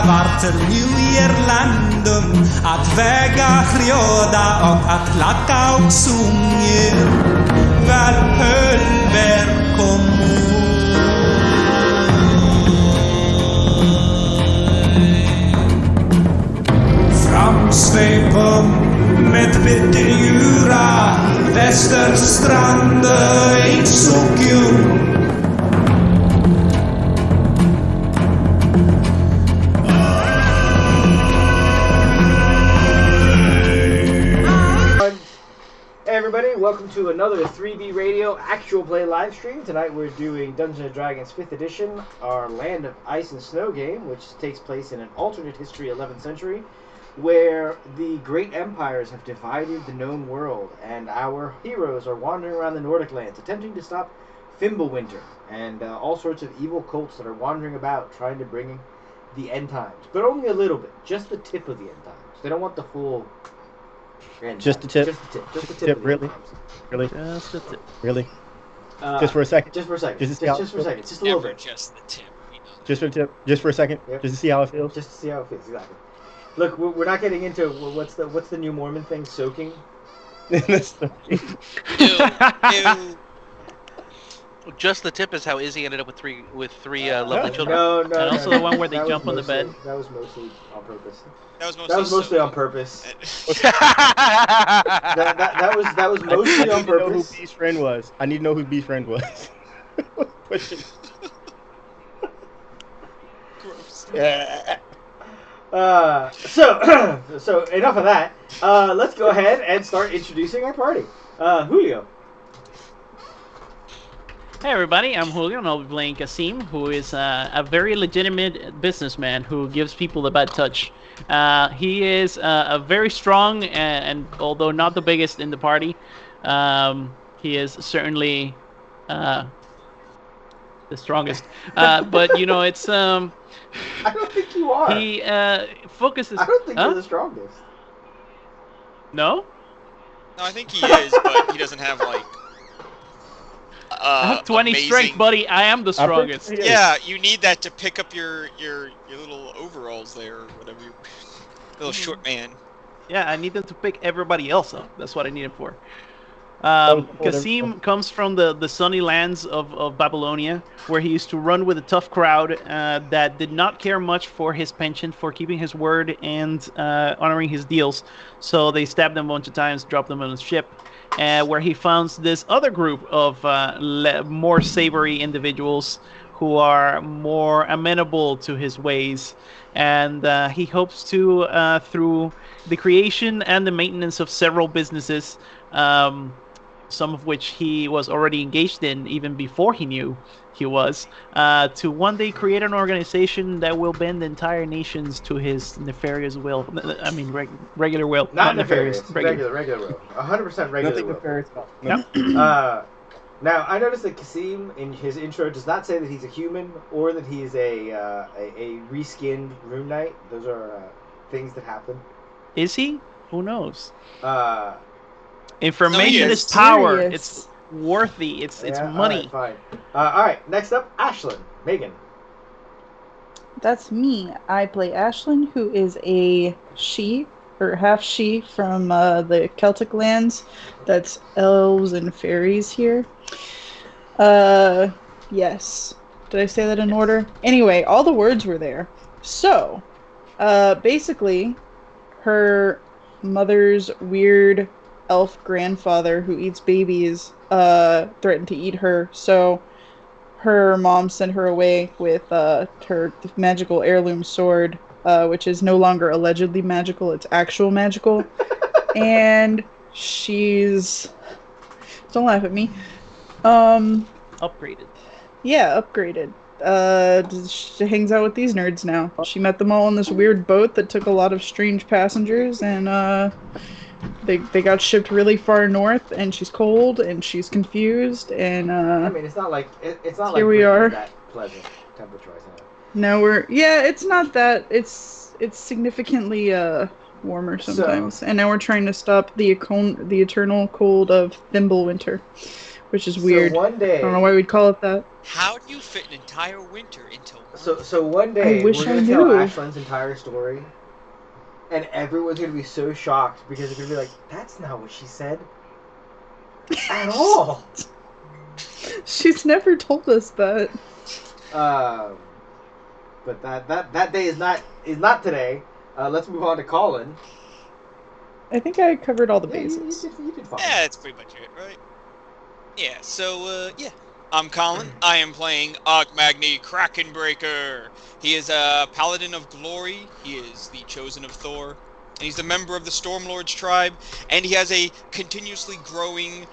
varter nu Irlandum att väga rjöda och att lacka och sjunga väl hölver kommun. Framsveipum med vitterjura Västerstrande i Sokjum. Hey everybody, welcome to another 3B Radio actual play live stream. Tonight we're doing Dungeons & Dragons 5th edition, our Land of Ice and Snow game, which takes place in an alternate history 11th century, where the great empires have divided the known world, and our heroes are wandering around the Nordic lands, attempting to stop Fimbulwinter, and all sorts of evil cults that are wandering about, trying to bring the end times. But only a little bit, just the tip of the end times. They don't want the full... Just the tip. Just the tip. Really? Just the tip. Really? Just for a second. Just for a second. Just for a second. Just a little bit. Just the tip. Just for the tip. Just for a second. Yep. Just to see how it feels. Just to see how it feels. Exactly. Look, we're not getting into what's the new Mormon thing, soaking. Ew. Just the tip is how Izzy ended up with three lovely children. No. And also the one where they that jump was on the bed. That was mostly on purpose. That was Mostly on purpose. that that was mostly on I need to know who purpose. B's friend was. I need to know who B's friend was. Gross. So enough of that. Let's go ahead and start introducing our party. Julio. Hey everybody, I'm Julio and I'll be playing Kasim, who is a very legitimate businessman who gives people the bad touch. He is a very strong and although not the biggest in the party, he is certainly the strongest. But you know, it's I don't think you are. he focuses. I don't think you're the strongest. No? No, I think he is, but he doesn't have like. I have 20 amazing... strength, buddy. I am the strongest. Yeah, you need that to pick up your little overalls there, or whatever. Little short man. Yeah, I need them to pick everybody else up. That's what I need him for. Kasim comes from the sunny lands of Babylonia, where he used to run with a tough crowd that did not care much for his penchant for keeping his word and honoring his deals. So they stabbed him a bunch of times, dropped him on a ship, where he founds this other group of more savory individuals who are more amenable to his ways. And he hopes to, through the creation and the maintenance of several businesses, some of which he was already engaged in even before he knew he was, to one day create an organization that will bend entire nations to his nefarious will. I mean, regular will. Not nefarious. Regular will. 100% regular Nothing will. nefarious. No. Now, I noticed that Kasim, in his intro, does not say that he's a human or that he's a reskinned rune knight. Those are things that happen. Is he? Who knows? No, Information he is is. power. Serious. It's worthy. It's Yeah, money. All right, fine. All right, next up, Ashlyn. Megan. That's me. I play Ashlyn, who is a she, or half she, from the Celtic lands. That's elves and fairies here. Yes. Did I say that in order? Anyway, all the words were there. So, basically, her mother's weird elf grandfather who eats babies threatened to eat her, so her mom sent her away with her magical heirloom sword, which is no longer allegedly magical, it's actual magical. And she's... Don't laugh at me. Upgraded. Yeah, upgraded. She hangs out with these nerds now. She met them all on this weird boat that took a lot of strange passengers, and they got shipped really far north, and she's cold, and she's confused, and I mean, it's not like it's not here like we Britain are. is that pleasant temperature-wise. now it's not that, it's significantly warmer sometimes, and now we're trying to stop the eternal cold of Fimbulwinter, which is weird. So one day, I don't know why we'd call it that. How do you fit an entire winter into one? So one day I wish we're I gonna tell knew. Ashland's entire story, and everyone's gonna be so shocked because they're gonna be like, "That's not what she said at all." She's never told us that. But that day is not today. Let's move on to Colin. I think I covered all the Yeah, bases. you did fine. Yeah, that's pretty much it, right? Yeah, so, yeah. I'm Colin. I am playing Ogmagni Krakenbreaker. He is a Paladin of Glory. He is the Chosen of Thor. And he's a member of the Stormlord's tribe. And he has a continuously growing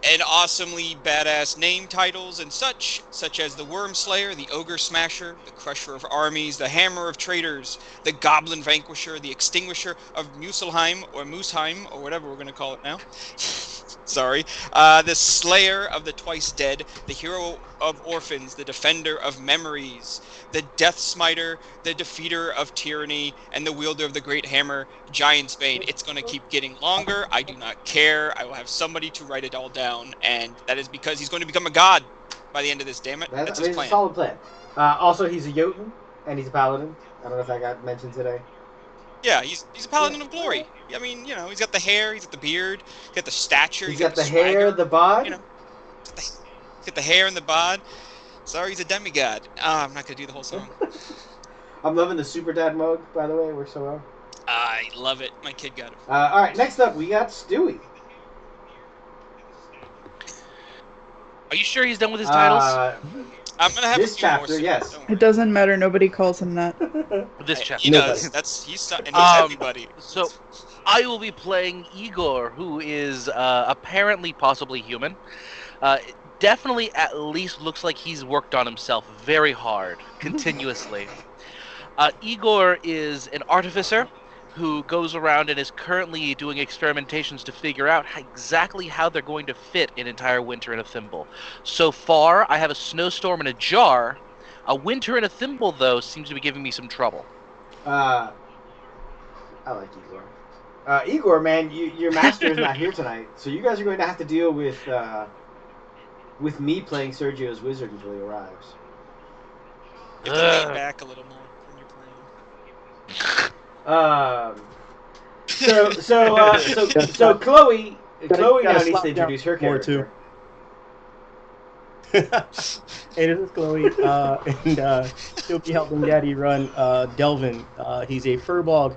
and awesomely badass name titles and such as the Worm Slayer, the Ogre Smasher, the Crusher of Armies, the Hammer of Traitors, the Goblin Vanquisher, the Extinguisher of Muselheim, or Mooseheim, or whatever we're going to call it now. Sorry. The Slayer of the Twice Dead, the Hero of Orphans, the Defender of Memories, the Death Smiter, the Defeater of Tyranny, and the Wielder of the Great Hammer, Giantsbane. It's going to keep getting longer. I do not care. I will have somebody to write it all down, and that is because he's going to become a god by the end of this, damn it. That's his a plan. solid plan. Also, he's a Jotun, and he's a Paladin. I don't know if that got mentioned today. Yeah, he's a Paladin of Glory. I mean, you know, he's got the hair, he's got the beard, he's got the stature, He's got the swagger, hair, the bod. you know, he's got the hair and the bod. Sorry, he's a demigod. I'm not gonna do the whole song. I'm loving the Super Dad mug, by the way. It works so well. I love it. My kid got it. All right, next up, we got Stewie. Are you sure he's done with his titles? I'm gonna have This a few more chapter, soon, yes. don't It worry. doesn't matter. Nobody calls him that. This chapter. He does. He's and he's everybody. So, I will be playing Igor, who is apparently possibly human. Definitely, at least looks like he's worked on himself very hard, continuously. Igor is an artificer who goes around and is currently doing experimentations to figure out exactly how they're going to fit an entire winter in a thimble. So far, I have a snowstorm in a jar. A winter in a thimble, though, seems to be giving me some trouble. I like Igor. Igor, man, your master is not here tonight, so you guys are going to have to deal with me playing Sergio's wizard until he arrives. You have to lean back a little more when you're playing. So Chloe Gotta now needs slap to introduce her down more, character. Hey, this is Chloe, and she'll be helping Daddy run Delvin. He's a furball.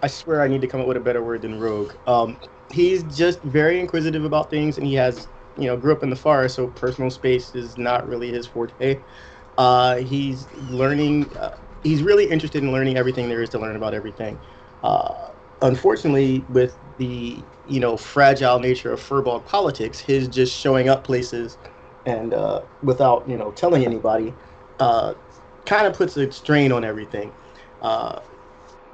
I swear I need to come up with a better word than rogue. He's just very inquisitive about things, and he has, grew up in the forest, so personal space is not really his forte. He's learning. He's really interested in learning everything there is to learn about everything. Unfortunately, with the fragile nature of furball politics, his just showing up places and without telling anybody kind of puts a strain on everything.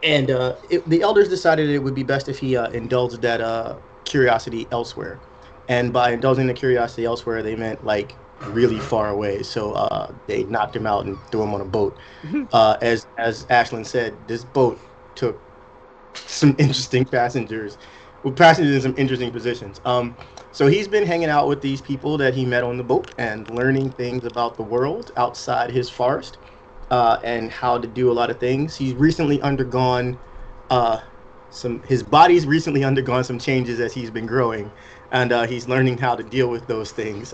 The elders decided it would be best if he indulged that curiosity elsewhere. And by indulging the curiosity elsewhere, they meant like really far away. So they knocked him out and threw him on a boat. As Ashlyn said, this boat took some interesting passengers in some interesting positions. So he's been hanging out with these people that he met on the boat and learning things about the world outside his forest and how to do a lot of things. He's recently undergone his body's recently undergone some changes as he's been growing, and he's learning how to deal with those things.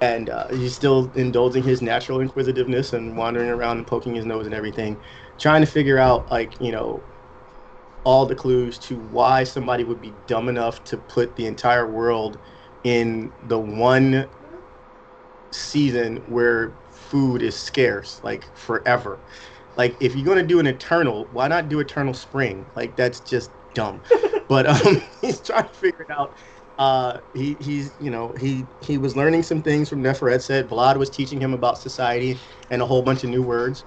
And he's still indulging his natural inquisitiveness and wandering around and poking his nose and everything, trying to figure out all the clues to why somebody would be dumb enough to put the entire world in the one season where food is scarce, forever. If you're gonna do an eternal, why not do eternal spring? That's just dumb. But he's trying to figure it out. He was learning some things from Neferet. Said Vlad was teaching him about society and a whole bunch of new words.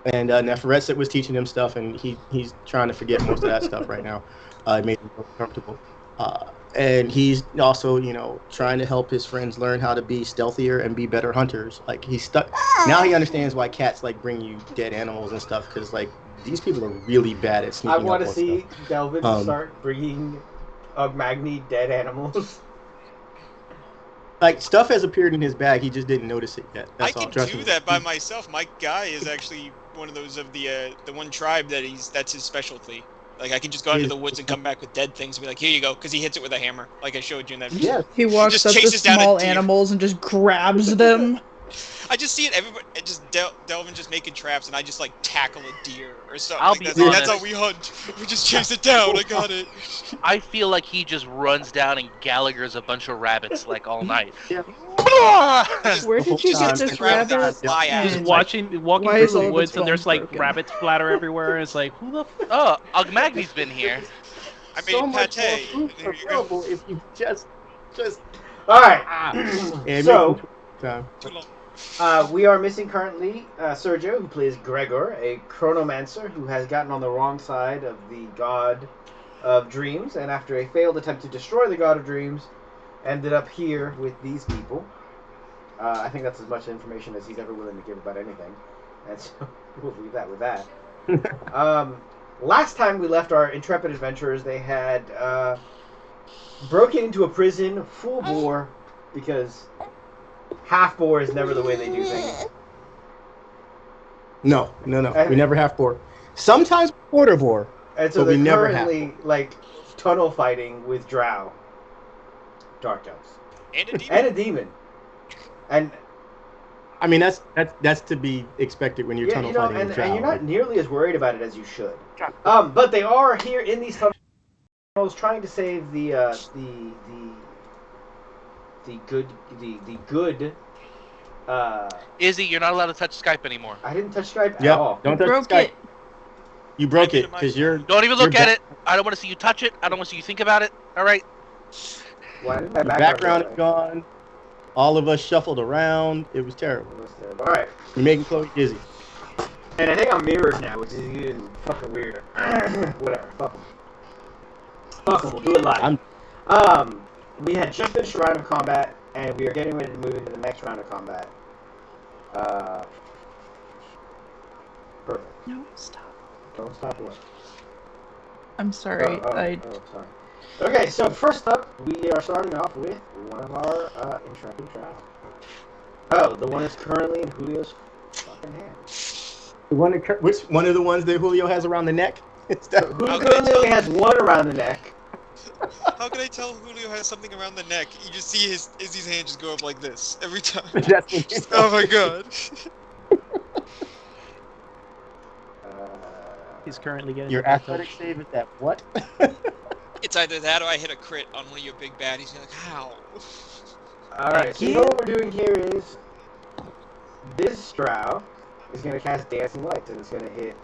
And Neferet was teaching him stuff, and he's trying to forget most of that stuff right now. It made him feel comfortable. And he's also, trying to help his friends learn how to be stealthier and be better hunters. He's stuck. Now he understands why cats bring you dead animals and stuff, because these people are really bad at sneaking I up want to on see stuff. Delvin start bringing Ogmagni dead animals. Like stuff has appeared in his bag. He just didn't notice it yet. I That's all. can Trust do me. that by myself. My guy is actually one of those of the one tribe that's his specialty. Like I can just go out into the woods and come back with dead things and be like, here you go, because he hits it with a hammer, like I showed you in that video. Yes. He walks just up to chases down a small deer. animals and just grabs them. I just see it. Everybody just Delvin just making traps, and I just like tackle a deer or something. I'll Like, be that's honest. how we hunt. We just chase it down. I got it. I feel like he just runs down and Gallagher's a bunch of rabbits like all night. Yeah. Where did you get this Rabbits rabbit? fly at Just it. walking Why through is all the of woods its and there's bones like broken? rabbits splatter everywhere. It's like, who the f- Oh, Ugmagni's been here. I So made much more pate. food There you go. available if you just. All right. Yeah, So time. Too long. we are missing currently Sergio, who plays Gregor, a chronomancer who has gotten on the wrong side of the god of dreams, and after a failed attempt to destroy the god of dreams, ended up here with these people. I think that's as much information as he's ever willing to give about anything, and so we'll leave that with that. Last time we left our intrepid adventurers, they had broken into a prison full bore, because half bore is never the way they do things. No. We never have bore. Sometimes quarter bore. And so But we they're never have currently like tunnel fighting with Drow, Dark Elves, And a demon. and a demon. And I mean, that's to be expected when you're yeah, tunnel you know, fighting and, with and Drow. you're not nearly as worried about it as you should. But they are here in these tunnels trying to save the good. Izzy, you're not allowed to touch Skype anymore. I didn't touch Skype at Yep. all. Don't touch Broke Skype. it. You broke I did it it because you're. Don't even look You're at it. I don't want to see you touch it. I don't want to see you think about it. All right. Why did my The background go is gone. All of us shuffled around. It was terrible. All right, You're making Chloe dizzy. and I think I'm mirrored now, which is even fucking weirder. Whatever. Fuck 'em. Fuck 'em, we'll do it live. We had just finished a round of combat, and we are getting ready to move into the next round of combat. Perfect. No, stop. Don't stop it. I'm sorry. Sorry. Okay, so first up, we are starting off with one of our intrepid Drow. Oh, the one that's currently in Julio's fucking hand. The one which one of the ones that Julio has around the neck? Is that Julio How can I currently tell? only has one around the neck. How can I tell Julio has something around the neck? You just see Izzy's hand just go up like this every time. That's what you Oh my god. He's currently getting Your athletic save is that what? It's either that or I hit a crit on one of your big baddies. You're like, how? Alright, so you know what we're doing here is this Drow is going to cast Dancing Lights, and it's going to hit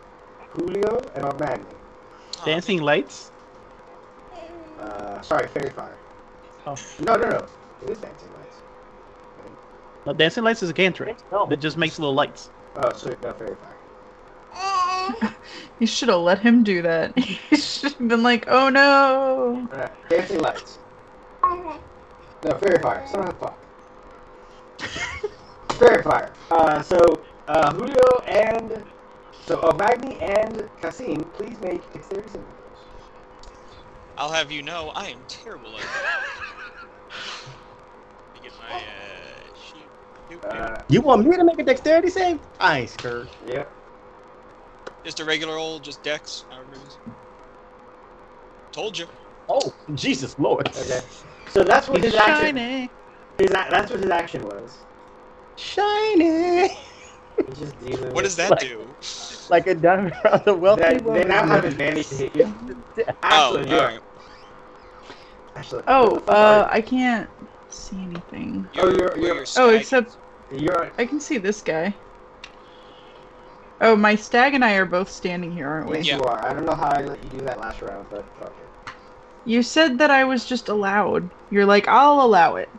Julio and Ogmagny. Dancing lights? Sorry, Fairy Fire. Oh. No. It is Dancing Lights. No, dancing lights is a cantrip. That just makes little lights. Oh, sorry, no, Fairy Fire. You should have let him do that. You should have been like, oh no. Alright, Dancing Lights. No, Fairy Fire. Son of a fuck. Fairy Fire. Julio and... So, Ogmagny and Kasim, please make dexterity saving throws. I'll have you know, I am terrible at that. Let me get my sheet. You want me to make a dexterity save? I ain't scared. Yep. Just a regular old, just dex. However it is. Told you. Oh, Jesus Lord. Okay. So that's what He's his action... shiny. That's what his action was. Shiny. He's just dealing What with- does that Like- do? Like a diamond around the wealthy They now have advantage to hit you. Oh, Actually, you're- alright. Actually, Oh, I can't see anything. you're- Oh, except You're... I can see this guy. Oh, my stag and I are both standing here, aren't we? Yes, Yeah. you are. I don't know how I let you do that last round, but fuck it. You said that I was just allowed. You're like, I'll allow it.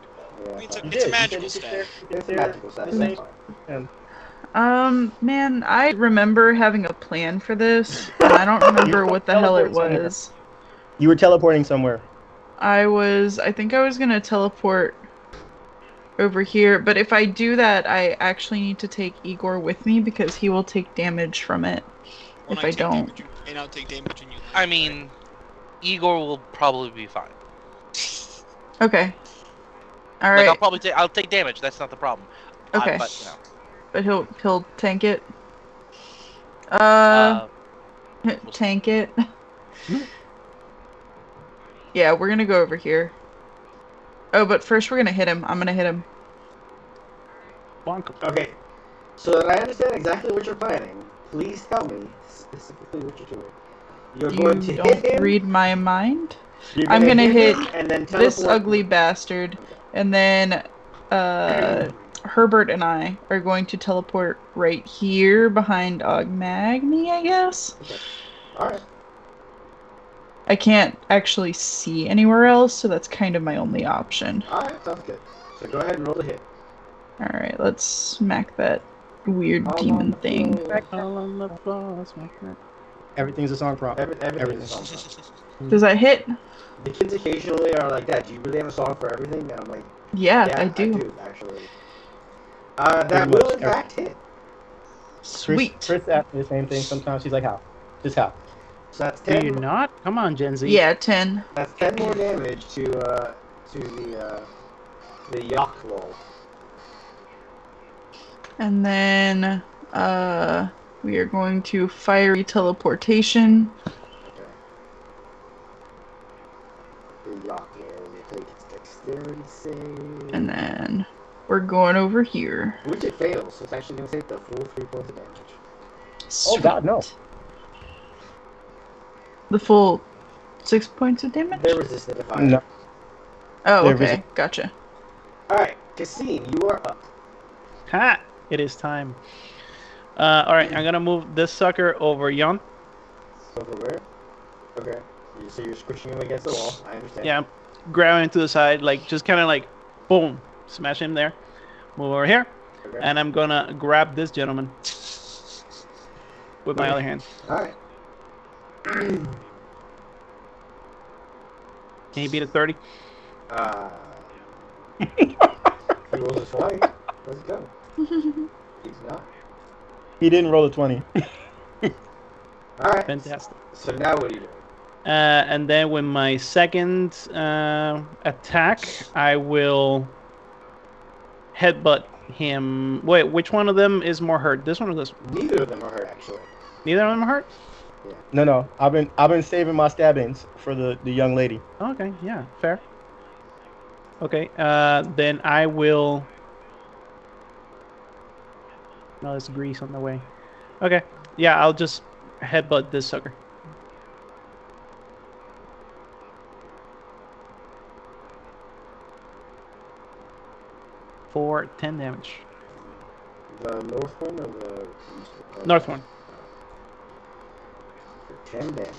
Yeah, I mean, fuck it's it. a magical stat. It's a magical stat. That's fine. Man, I remember having a plan for this, and I don't remember what the hell it was. You were teleporting somewhere. I think I was gonna teleport over here, but if I do that, I actually need to take Igor with me because he will take damage from it When if I take don't. damage, and I'll take damage and you. I mean, Igor will probably be fine. Okay. All Like right. I'll take damage. That's not the problem. Okay. But no. But he'll tank it. Tank it. Yeah, we're gonna go over here. Oh, but first we're gonna hit him. I'm gonna hit him. Bonk. Okay. So that I understand exactly what you're planning, please tell me specifically what you're doing. You're going to You hit don't him. read my mind. You're I'm gonna hit him and then this teleport. ugly bastard, and then Herbert and I are going to teleport right here behind Ogmagny, I guess. Alright. I can't actually see anywhere else, so that's kind of my only option. Alright, sounds good. So go ahead and roll the hit. Alright, let's smack that weird All demon on the thing. floor. All on the floor, smack that. Everything's a song prompt. Everything's a song. Does that hit? The kids occasionally are like, Dad, do you really have a song for everything? And I'm like, Yeah, yeah, I do. actually. That Pretty will much in fact hit. Sweet. Chris asks me the same thing. Sometimes she's like, how? Just how? So that's Do 10. you not? Come on, Gen Z. Yeah, 10. That's 10 more damage to the Yak roll. And then we are going to fiery teleportation. Okay. The Yak roll will take its dexterity save. And then we're going over here. Which it fails, so it's actually going to take the full 3 points of damage. Oh God, no. The full 6 points of damage? They're resistant to fire. No. Oh, they're okay. visi- Gotcha. Alright, Cassine, you are up. Ha! It is time. Alright, I'm gonna move this sucker over yon. Over where? Okay. So you're squishing him against the wall. I understand. Yeah, grab him to the side, like just kind of like, boom, smash him there. Move over here, Okay. and I'm gonna grab this gentleman with my Okay. other hand. Alright. Can you beat a 30? He rolls a 20. Let's go. He's not. He didn't roll a 20. Alright. Fantastic. So now what are you doing? And then with my second attack, I will headbutt him. Wait, which one of them is more hurt? This one or this one? Neither of them are hurt, actually. Neither of them are hurt? No. I've been saving my stabbings for the young lady. Okay, yeah, fair. Okay, then I will... No, there's grease on the way. Okay, yeah, I'll just headbutt this sucker. For 10 damage. The north one or the east one? North one. For 10 damage.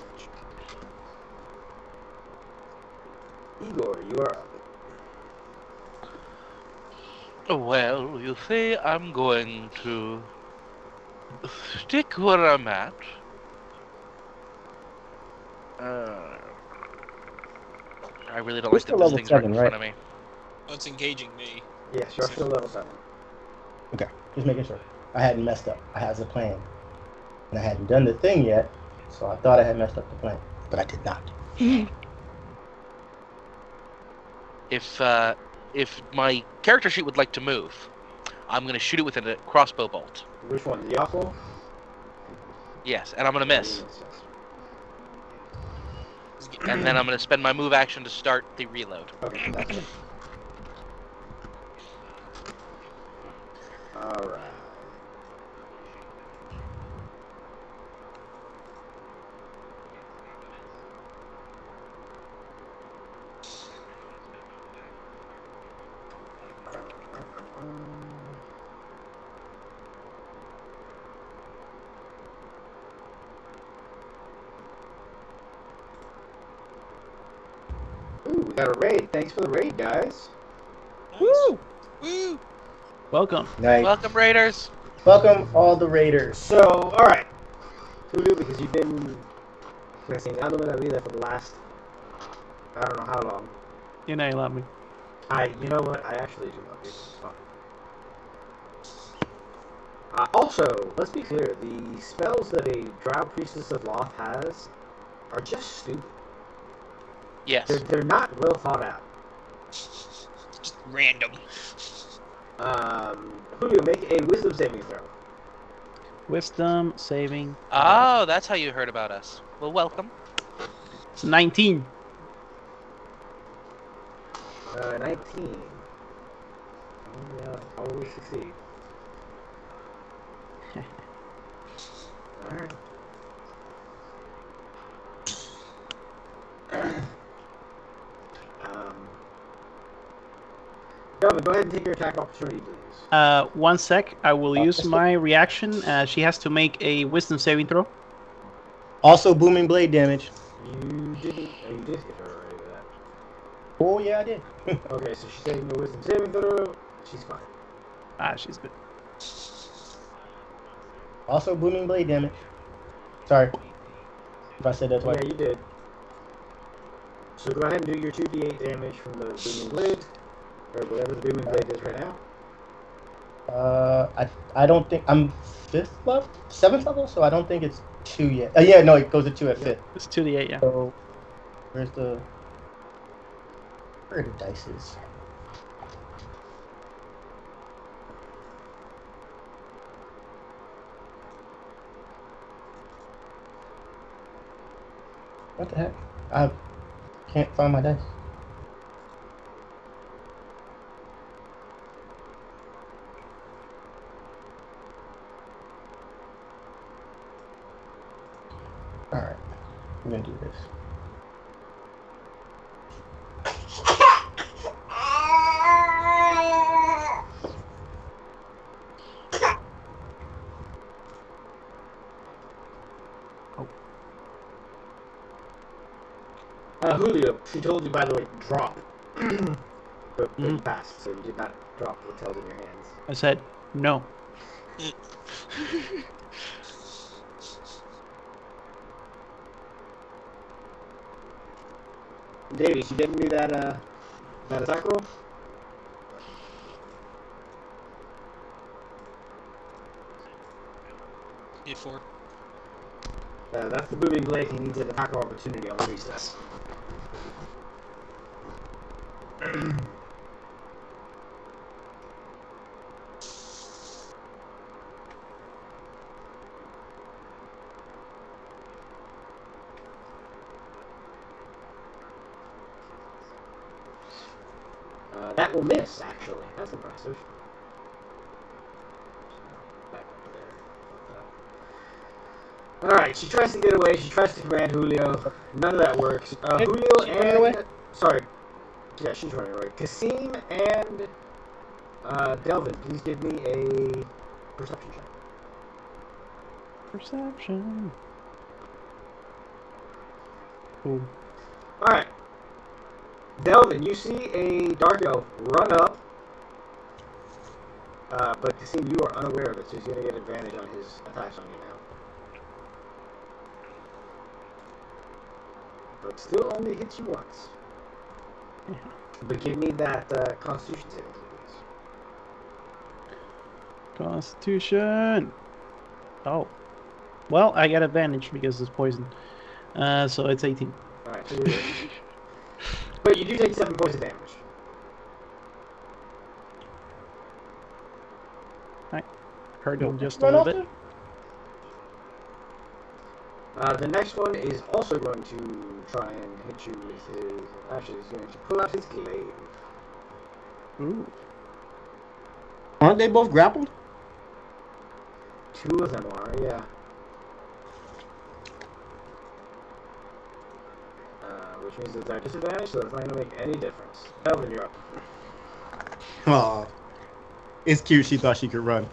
Igor, you are up. Well, you see, I'm going to stick where I'm at. I really don't We're like that still this level thing's right 7, in right? front of me. Oh, it's engaging me. Yes, you're still level 7. Okay, just making sure. I hadn't messed up. I had a plan. And I hadn't done the thing yet, so I thought I had messed up the plan. But I did not. If my character sheet would like to move, I'm going to shoot it with a crossbow bolt. Which one? The Yako? Yes, and I'm going to miss. Yes. And then I'm going to spend my move action to start the reload. Okay, that's it. Alright. Ooh, we got a raid. Thanks for the raid, guys. Nice. Woo! Woo! Welcome. Nice. Welcome, Raiders! Welcome all the raiders. So, alright. Hulu, because you've been enseñándome la vida for the last, I don't know how long. You know you love me. You know what? I actually do love you. It's fine. Also, let's be clear, the spells that a Drow Priestess of Loth has are just stupid. Yes. They're not well thought out. Just Random. Julio, make a wisdom saving throw. Wisdom saving. Oh, that's how you heard about us. Well, welcome. It's 19. 19. Yeah, probably succeed. Alright. Delvin, go ahead and take your attack opportunity, please. 1 sec. I will use my reaction. She has to make a wisdom saving throw. Also, booming blade damage. You didn't. Oh, you did hit her already with that. Oh yeah, I did. Okay, so she's taking the wisdom saving throw. She's fine. She's good. Also, booming blade damage. Sorry if I said that twice. Yeah, you did. So go ahead and do your 2d8 damage from the booming blade, or whatever the booming blade is right now. I don't think I'm 7th level, so I don't think it's 2 yet. Yeah, no, it goes to 2 at 5th. It's 2d8, yeah. So where the dice is? What the heck? I can't find my dice. Alright, we're gonna do this. Julio, she told you, by the way, drop. But you passed, so you did not drop what's held in your hands. I said no. Davey, she didn't do that attack roll? D4. That's the booming blade. He needs an attack roll opportunity on the recess. That will miss, actually. That's impressive. Back up there. Alright, she tries to get away. She tries to command Julio. None of that works. Julio She's running away? Sorry. Yeah, she's running away. Kasim and Delvin, please give me a perception check. Perception. Ooh. Alright. Delvin, you see a dark elf run up. But Kasim, you are unaware of it, so he's going to get advantage on his attacks on you now. But still only hits you once. But give me that Constitution saving, please. Constitution. Oh. Well, I get advantage because it's poison. So it's 18. Alright, so you're good. But you do take 7 points of damage. Hurt him just a little bit. The next one is also going to try and hit you with his... Actually, he's going to pull out his glaive. Ooh. Aren't they both grappled? 2 of them are, yeah. Which means that they're disadvantaged, so it's not going to make any difference. Delvin, you're up. Aw. It's cute she thought she could run.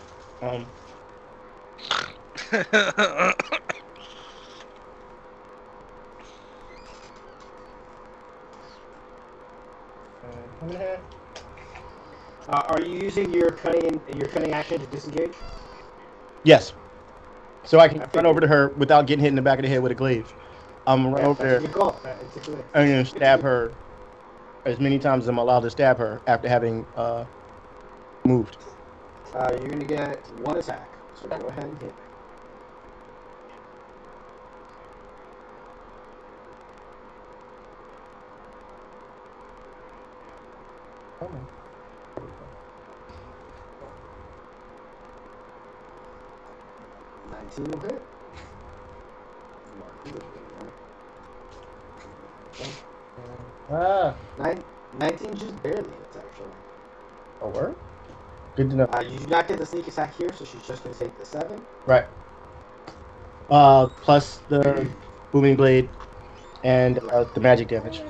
Are you using your cunning action to disengage? Yes. So I can run over to her without getting hit in the back of the head with a glaive. I'm gonna run over That's a there. good call. It's a good. I'm gonna stab her as many times as I'm allowed to stab her after having moved. You're going to get 1 attack. So go ahead and hit. 19 will hit. Ah, 19 just barely hits, actually. a word? Good to know. You do not get the sneak attack here, so she's just going to take the 7. Right. Plus the booming blade and the magic damage.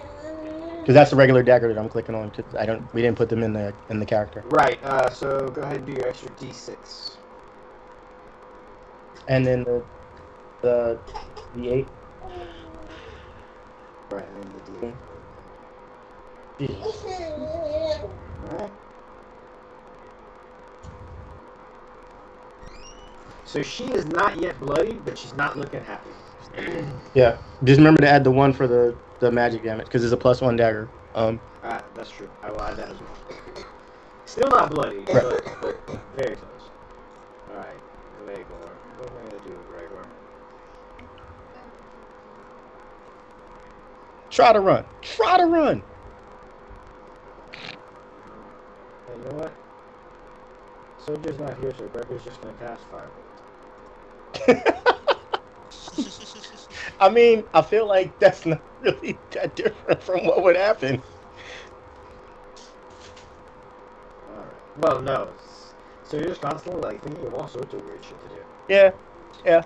Because that's the regular dagger that I'm clicking on. We didn't put them in the character. Right. So go ahead and do your extra d6. And then the 8. Right, and then the d8. Jeez. Alright. So she is not yet bloody, but she's not looking happy. Yeah. Just remember to add the 1 for the magic damage because it's a +1 dagger. That's true. I will add that as well. Still not bloody, Right. but very close. Alright, Gregor. What am I going to do with Gregor? Try to run. Try to run. Hey, you know what? Soldier's not here, so Gregor's just going to cast Firebolt. I mean, I feel like that's not really that different from what would happen. Alright. Well, no. So you're just constantly like thinking of all sorts of weird shit to do. Yeah. Yeah.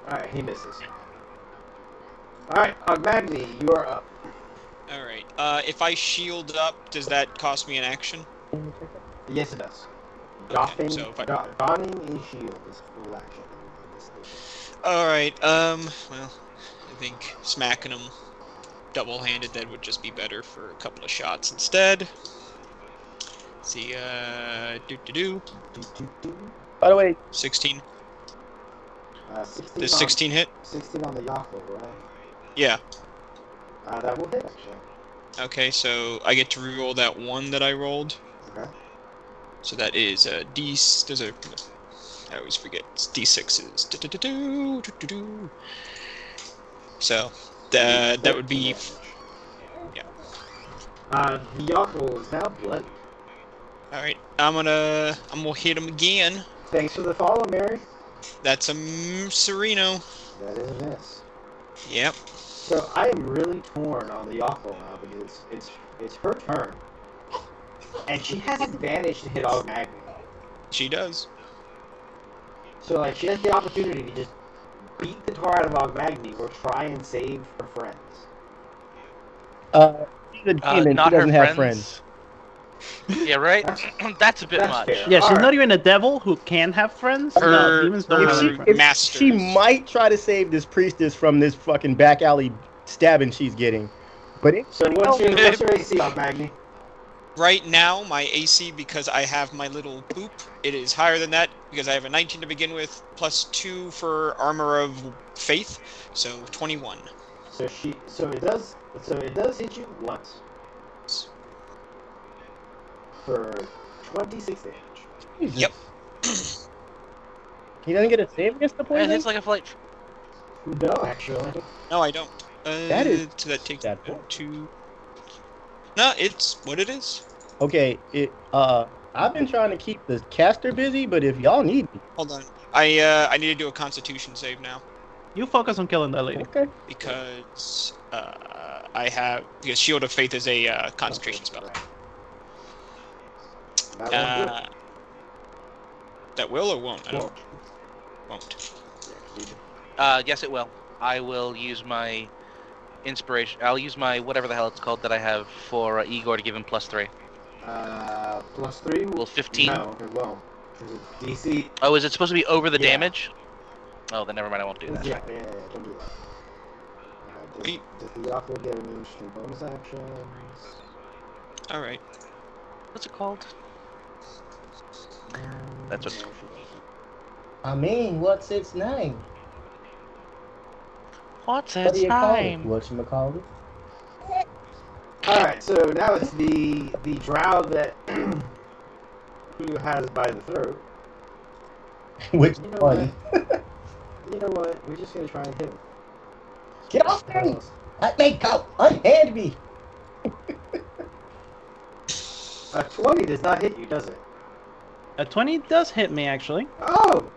Alright, he misses. Alright, Magni, you are up. Alright. If I shield up, does that cost me an action? Yes, it does. Okay, so if I- Donning a shield is full action. Alright, well, I think smacking him double-handed then would just be better for a couple of shots instead. Let's see, By the way, 16. 16 Does 16 hit? 16 on the Yako, right? Yeah. That will hit, actually. Okay, so I get to reroll that 1 that I rolled. Okay. So that is a D. There's a. I always forget. It's D6s. So that would be. Yeah. The Yako is now bloody. All right. I'm gonna hit him again. Thanks for the follow, Mary. That's a Sereno. That is a miss. Yep. So I am really torn on the Yako now because it's her turn. And she has advantage to hit all Magni. She does. So like she has the opportunity to just beat the tar out of Ogmagni or try and save her friends. she's a demon. Not She doesn't her have friends. Yeah, right? That's a bit That's much. fair. Yeah, she's Alright. not even a devil who can have friends. No, Her- demons don't her- have If friends. Masters. she might try to save this priestess from this fucking back alley stabbing she's getting, but So what's your AC, Ogmagni? Right now, my AC, because I have my little boop, it is higher than that because I have a 19 to begin with, plus 2 for Armor of Faith, so 21. So it does hit you once. For 26 damage. Jesus. Yep. He doesn't get a save against the It poison. hits like a flight. No, actually. No, I don't. That is so that takes sad point. 2. No, it's what it is. Okay, I've been trying to keep the caster busy, but if y'all need me, Hold on. I need to do a Constitution save now You focus on killing that lady. okay. because because Shield of Faith is a concentration spell. That won't do it. That will or won't? I don't. Won't. Won't. Yes, it will. I will use my inspiration. I'll use my whatever the hell it's called that I have for Igor to give him +3. Plus 3? Will 15? No, it won't. DC. Oh, is it supposed to be over the Yeah. damage? Oh, then never mind. I won't do that. Yeah, don't do that. Wait. Does the Yako get any extreme bonus actions? All right. What's it called? That's what. I mean, what's its name? What's What do its you call it? name? Whatchamacallit? Alright, so now it's the drow that who has by the throat. Which You know one? You know what? We're just gonna try and hit him. Get off me! Let me go! Unhand me! A 20 does not hit you, does it? A 20 does hit me, actually. Oh!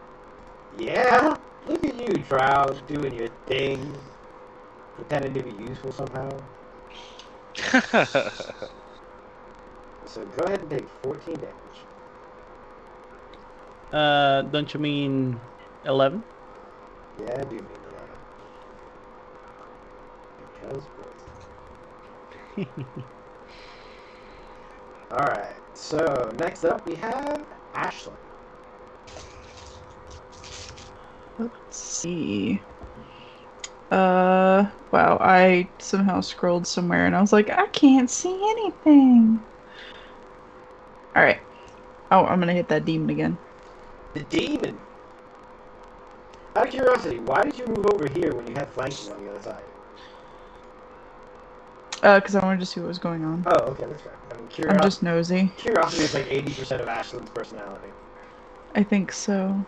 Yeah? Look at you, Drow, doing your thing, pretending to be useful somehow. So go ahead and take 14 damage. Don't you mean 11? Yeah, I do mean 11. Because Alright, so next up we have Ashlyn. Let's see. Wow, I somehow scrolled somewhere and I was like, I can't see anything. Alright. Oh, I'm gonna hit that demon again. The demon! Out of curiosity, why did you move over here when you had flanking on the other side? Because I wanted to see what was going on. Oh, okay, that's fair. I mean, I'm just nosy. curiosity is like 80% of Ashlyn's personality. I think so.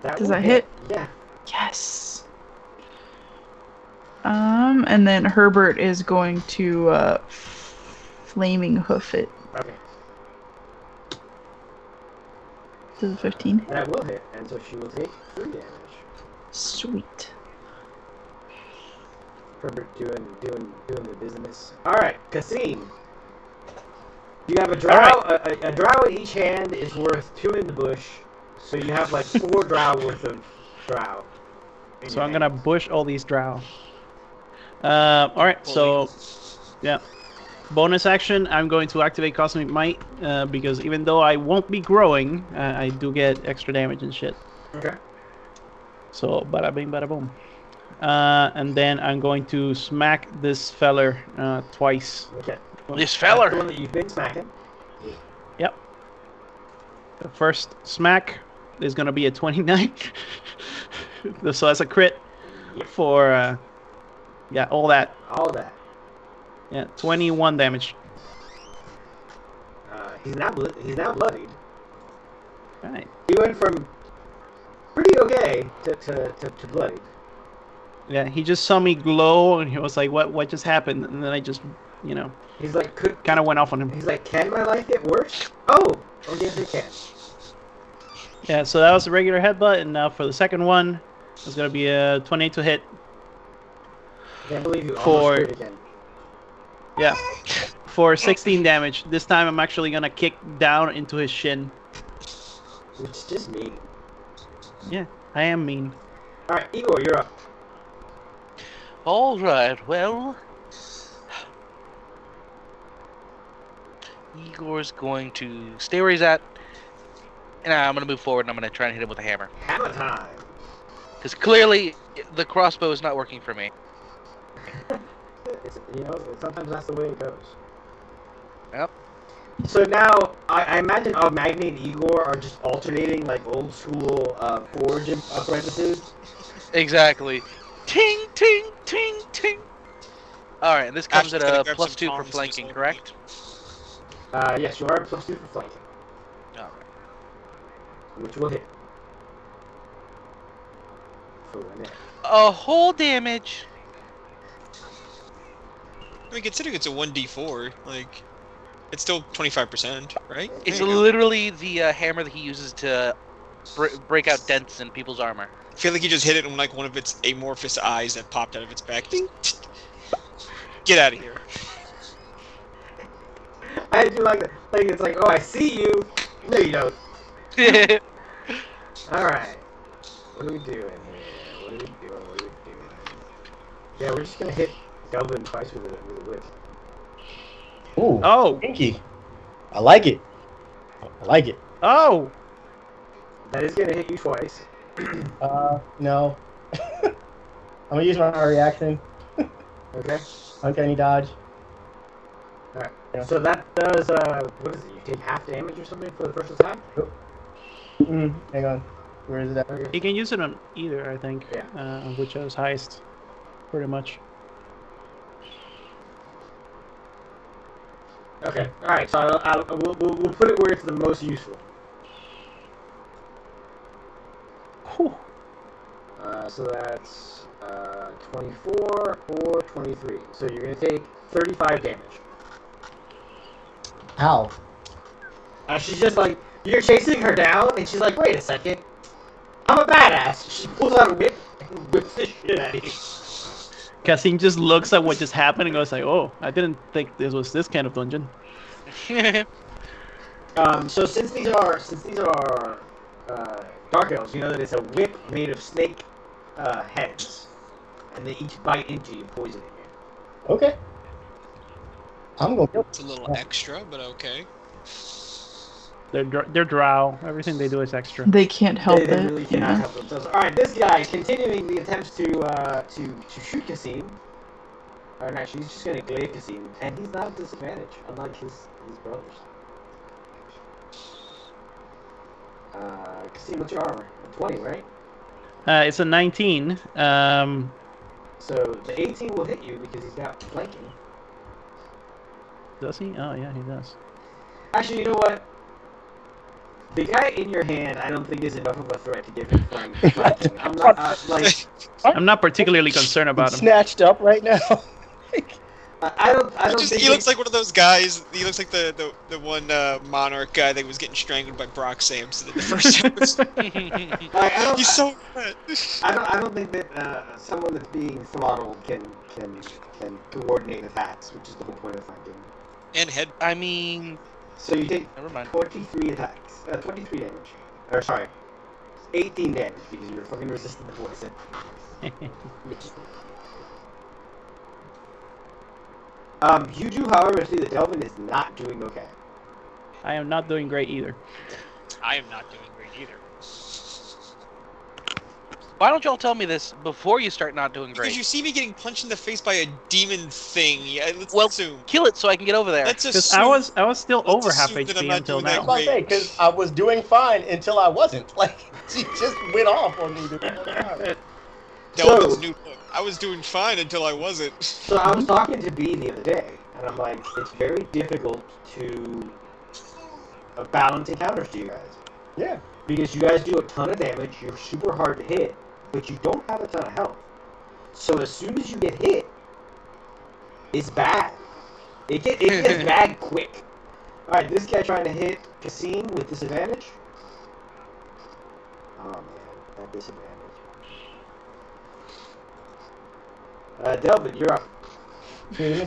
That Does will that hit? Yeah. Yes. And then Herbert is going to flaming hoof it. Okay. Does a 15 hit? That will hit, and so she will take 3 damage. Sweet. Herbert doing the business. Alright, Kasim. You have a drow. A drow in each hand is worth 2 in the bush, so you have like 4 drow worth of drow. So I'm gonna bush all these drow. Alright, so yeah. Bonus action, I'm going to activate Cosmic Might, because even though I won't be growing, I do get extra damage and shit. Okay. So bada bing bada boom. And then I'm going to smack this feller twice. Okay. This That's the feller. one that you've been smacking. Yep. The first smack is gonna be a 29. So that's a crit for yeah, all that. All that. Yeah, 21 damage. He's now bloodied. Right. He went from pretty okay to bloodied. Yeah, he just saw me glow and he was like, "What just happened?" And then I just, you know, He's like, kind of went off on him. He's like, can my life get worse? Oh, yes it can. Yeah, so that was a regular headbutt, and now for the second one, it's gonna be a 28 to hit. I can't believe you For- almost crit again. Yeah, for 16 damage. This time I'm actually gonna kick down into his shin. Which is just mean. Yeah, I am mean. Alright, Igor, you're up. Alright, well. Igor's going to stay where he's at. And I'm going to move forward and I'm going to try and hit him with a hammer. Hammer time. Because clearly, the crossbow is not working for me. Sometimes that's the way it goes. Yep. So now, I imagine Magni and Igor are just alternating like old school forge apprentices. Exactly. Ting, ting, ting, ting. Alright, and this comes Ashton's at gonna a grab plus some 2 for tongs and flanking, just- correct? Yes, you are +2 for flanking, Alright. which will hit. For an hit. A whole damage. I mean, considering it's a 1d4, like, it's still 25%, right? It's There you go. literally the hammer that he uses to break out dents in people's armor. I feel like you just hit it in like one of its amorphous eyes that popped out of its back. Ding. Get out of here. I do like that. Like it's like, oh, I see you. No, you don't. All right. What are we doing here? Yeah, we're just gonna hit Delvin twice with a whip. Ooh, Oh, kinky. I like it. I like it. oh! That is gonna hit you twice. No. I'm gonna use my reaction. Okay. Uncanny dodge. Alright. Yeah. So that does, what is it? You take half damage or something for the first attack? Hang on. Where is it at? Okay. You can use it on either, I think. Yeah. Whichever's highest, pretty much. Okay. Alright, so we'll put it where it's the most useful. Whew. So that's 24 or 23. So you're gonna take 35 damage. Ow. She's just like You're chasing her down, and she's like, "Wait a second, I'm a badass." She pulls out a whip and whips the shit out of you. Cassim just looks at what just happened and goes like, "Oh, I didn't think this was this kind of dungeon." So since these are dark elves, you know that it's a whip made of snake heads, and they each bite into you, poisoning you. Okay. I'm gonna. It's a little extra, but okay. They're drow. Everything they do is extra. They can't help They it. really cannot help themselves. All right, this guy continuing the attempts to shoot Kassim. Or actually, he's just gonna glaive Kassim, and he's not at disadvantage, unlike his brothers. Kassim, what's your armor? 20, right? It's a 19. So the 18 will hit you because he's got flanking. Does he? Oh yeah, he does. Actually, you know what? The guy in your hand, I don't think is enough of a threat to give him flanking. I'm not I'm not particularly concerned about him. Snatched up right now. I don't think He looks like one of those guys. He looks like the one monarch guy that was getting strangled by Brock Samson in the first episode. He's so good. I don't think that someone that's being throttled can coordinate attacks, which is the whole point of fighting. And head. I mean, So you take never mind. 23 attacks, 23 damage, or sorry, 18 damage because you're fucking resistant to poison. You do, however, see that Delvin is not doing okay. I am not doing great either. I am not doing great either. Why don't y'all tell me this before you start not doing Because great? you see me getting punched in the face by a demon thing. Yeah, let's Well, assume. Kill it so I can get over there. Let's Because assume. I was still let's over half assume that I'm HP not until doing that I was about to now. say, because I was doing fine until I wasn't. Like, she just went off on me. Delvin's So- new book. I was doing fine until I wasn't. So I was talking to B the other day, and I'm like, it's very difficult to balance encounters to you guys. Yeah. Because you guys do a ton of damage, you're super hard to hit, but you don't have a ton of health. So as soon as you get hit, it's bad. It gets bad quick. Alright, this guy trying to hit Kassim with disadvantage. Oh man, that disadvantage. Delvin, you're up. I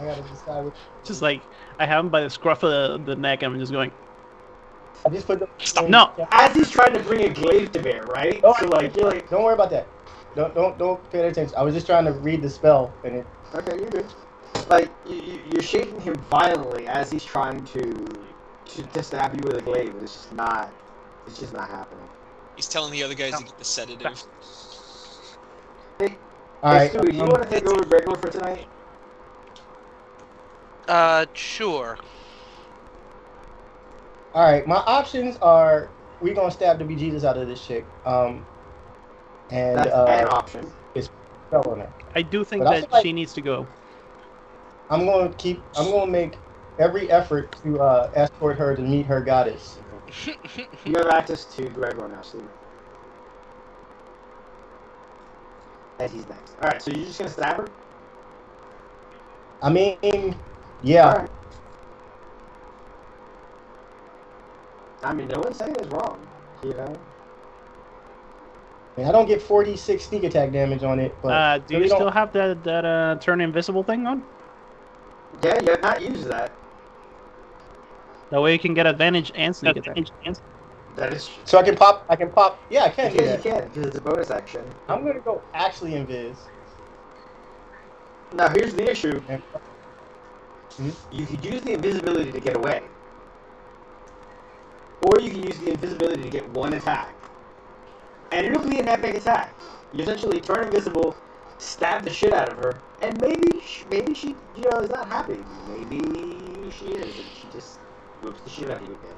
gotta decide which. Just like I have him by the scruff of the neck, and I'm just going. I just put the. Stop. No. As he's trying to bring a glaive to bear, right? Oh, So like you're like, Don't worry about that. Don't pay attention. I was just trying to read the spell, and it. okay, you're good. Like you're shaking him violently as he's trying to stab you with a glaive. It's just not happening. He's telling the other guys to get the sedative. All right. Hey, Stewie, do you want to take over Gregor for tonight? Sure. All right. My options are: we gonna stab the bejesus out of this chick. And That's an option. spell on her. I do think But I that feel like- she needs to go. I'm gonna make every effort to escort her to meet her goddess. You have access to Gregor now, Stewie. And he's next. Alright, so you're just gonna stab her? I mean, yeah. Alright. I mean, no one's saying it's wrong, you know? I mean, I don't get 46 sneak attack damage on it, but Do you still have that turn invisible thing on? Yeah, you have not used that. That way you can get advantage and sneak attack. That is So I can pop. Yeah, I can do because that. you can, because it's a bonus action. I'm gonna go actually invis. Now here's the issue. Hmm? You could use the invisibility to get away. Or you can use the invisibility to get one attack. And it'll be an epic attack. You essentially turn invisible, stab the shit out of her, and maybe she is not happy. Maybe she is, and she just whips the shit out of you again.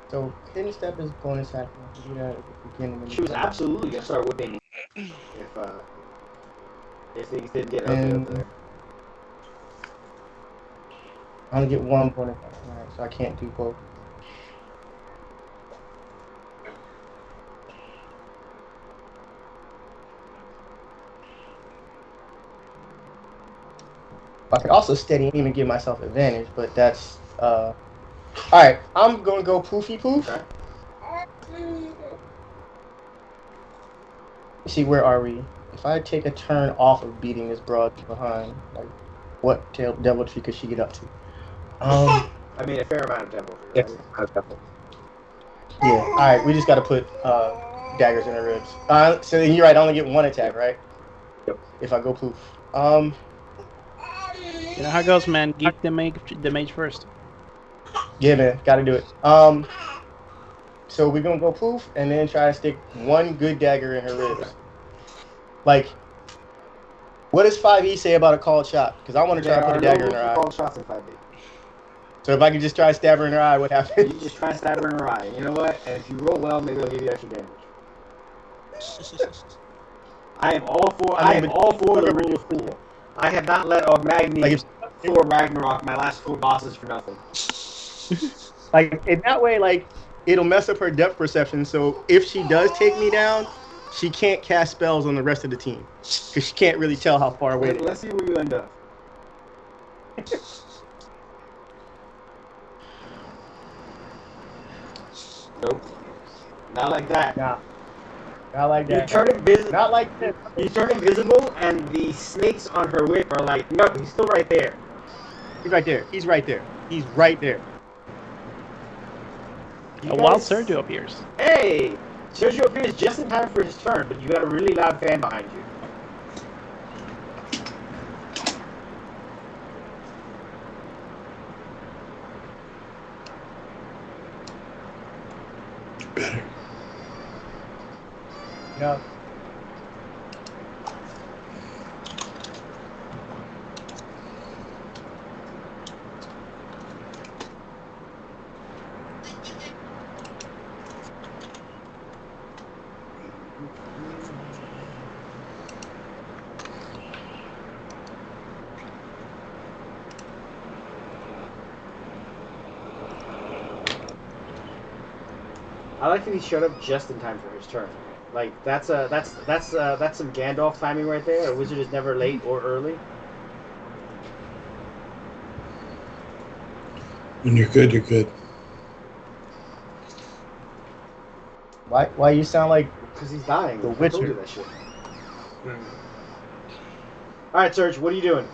So hidden step is bonus action. You do that at the beginning. She was absolutely gonna start whipping if things didn't get ugly up there. I'm gonna get one bonus action, alright, so I can't do both. I could also steady and even give myself advantage, but that's all right. I'm gonna go poofy poof. Okay. See, where are we? If I take a turn off of beating this broad behind, like, what devil tree could she get up to? I mean, a fair amount of devil. Yeah. Yeah. All right, we just gotta put daggers in her ribs. So then you're right. I only get one attack, right? Yep. If I go poof. You know how it goes, man. Geek the mage first. Yeah, man, gotta do it. So we're gonna go poof and then try to stick one good dagger in her ribs. Like, what does 5e say about a called shot? Because I want to try to put a dagger in her eye. Called shots in 5e. So if I could just try to stab her in her eye, what happens? You just try and stab her in her eye. You know what? And if you roll well, maybe I'll give you extra damage. I am all for. I am all for the rule of cool. I have not let Ogmagni Like, Thor Ragnarok my last 4 bosses for nothing. like in that way, like it'll mess up her depth perception. So if she does take me down, she can't cast spells on the rest of the team because she can't really tell how far away. Let's see where you end up. Nope. Not like that. Nah, not like You that. turn invisible. Not like this. You turn invisible, and the snakes on her whip are like, no, he's still right there. He's right there. He's right there. He's right there. You A wild guys- Sergio appears. Hey! Sergio appears just in time for his turn, but you got a really loud fan behind you. Better. Yeah. I like that he showed up just in time for his turn. Like that's some Gandalf timing right there. A wizard is never late or early. When you're good, you're good. Why you sound like Because he's dying. The I told Witcher. you that shit. Alright, Serge, what are you doing?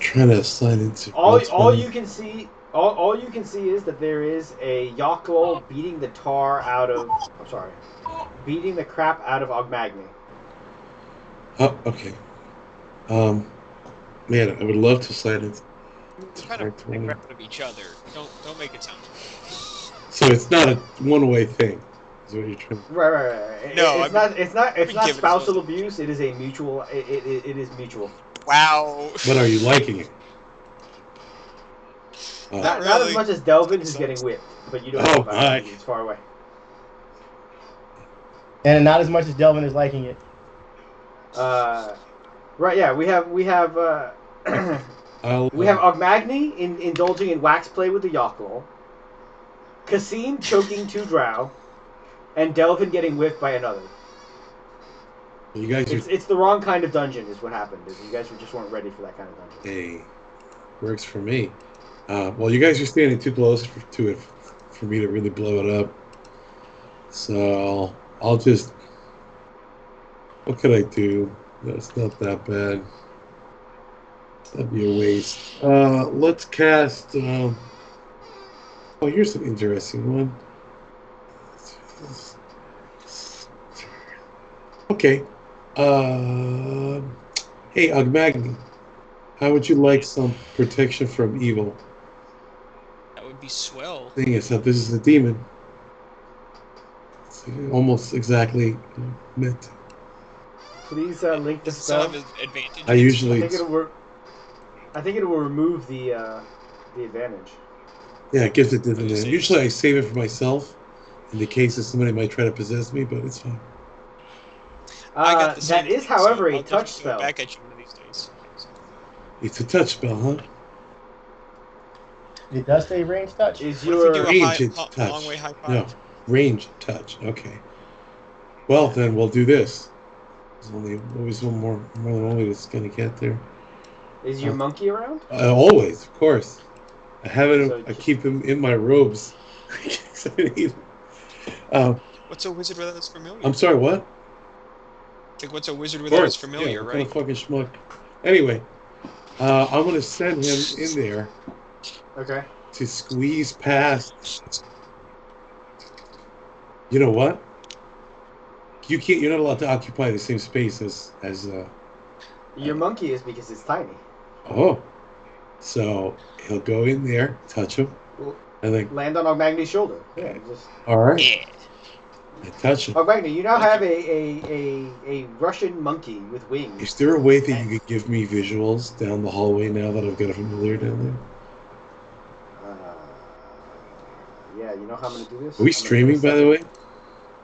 Trying to slide into. All Bloodsport. you can see all you can see is that there is a Yockel beating the beating the crap out of Ogmagni. Oh, okay. Man, I would love to slide into. We're kind of beating the crap out of each other. Don't make it sound. So it's not a one-way thing. Is what you're trying. Right. No, It's not give it spousal a- abuse. It is a mutual. It is mutual. Wow. But are you liking it? Not as really. much as Delvin, who's getting whipped, but you don't know Oh, about my. it. It's far away. and not as much as Delvin is liking it. Right. Yeah. We have. We have Ogmagni indulging in wax play with the Yockel, Cassim choking 2 drow, and Delvin getting whiffed by another. You guys are. It's the wrong kind of dungeon, is what happened. Is you guys just weren't ready for that kind of dungeon. Hey, works for me. Well, you guys are standing too close to it for me to really blow it up. So I'll just. What could I do? That's not that bad. That'd be a waste. Let's cast. Oh, here's an interesting one. Okay. Hey, Ogmagni, how would you like some protection from evil? That would be swell. Thing is that this is a demon. It's almost exactly meant. Please link the Does it still spell. have advantage? I usually. I think it will remove the advantage. Yeah, it gives it What do you disadvantage. say? Usually I save it for myself in the case that somebody might try to possess me, but it's fine. I got the same that is, thing, so however, a I'll touch definitely go spell. back at you one of these days. It's a touch spell, huh? It does say range touch. Is What if your we do a Range high, it's touch. long way high five? No, range touch. Okay. Well, then we'll do this. There's always more than one way to skin a cat there. Is your monkey around? Always, of course. I have it. So I keep him in my robes. What's a wizard without his familiar? I'm sorry, what? It's like, what's a wizard Of without his course, familiar, yeah, right? What kind of fucking schmuck. Anyway, I'm gonna send him in there Okay. to squeeze past. You know what? You can't. You're not allowed to occupy the same space as. Your monkey is because it's tiny. Oh, so he'll go in there, touch him, and then Land on Ogmagny's shoulder. Yeah, just. all right, Yeah. I touch him. Ogmagny, you now have a Russian monkey with wings. Is there a way that you could give me visuals down the hallway now that I've got a familiar down Yeah, you know how I'm gonna do this? there? Are we I'm gonna streaming, put a by the way? second-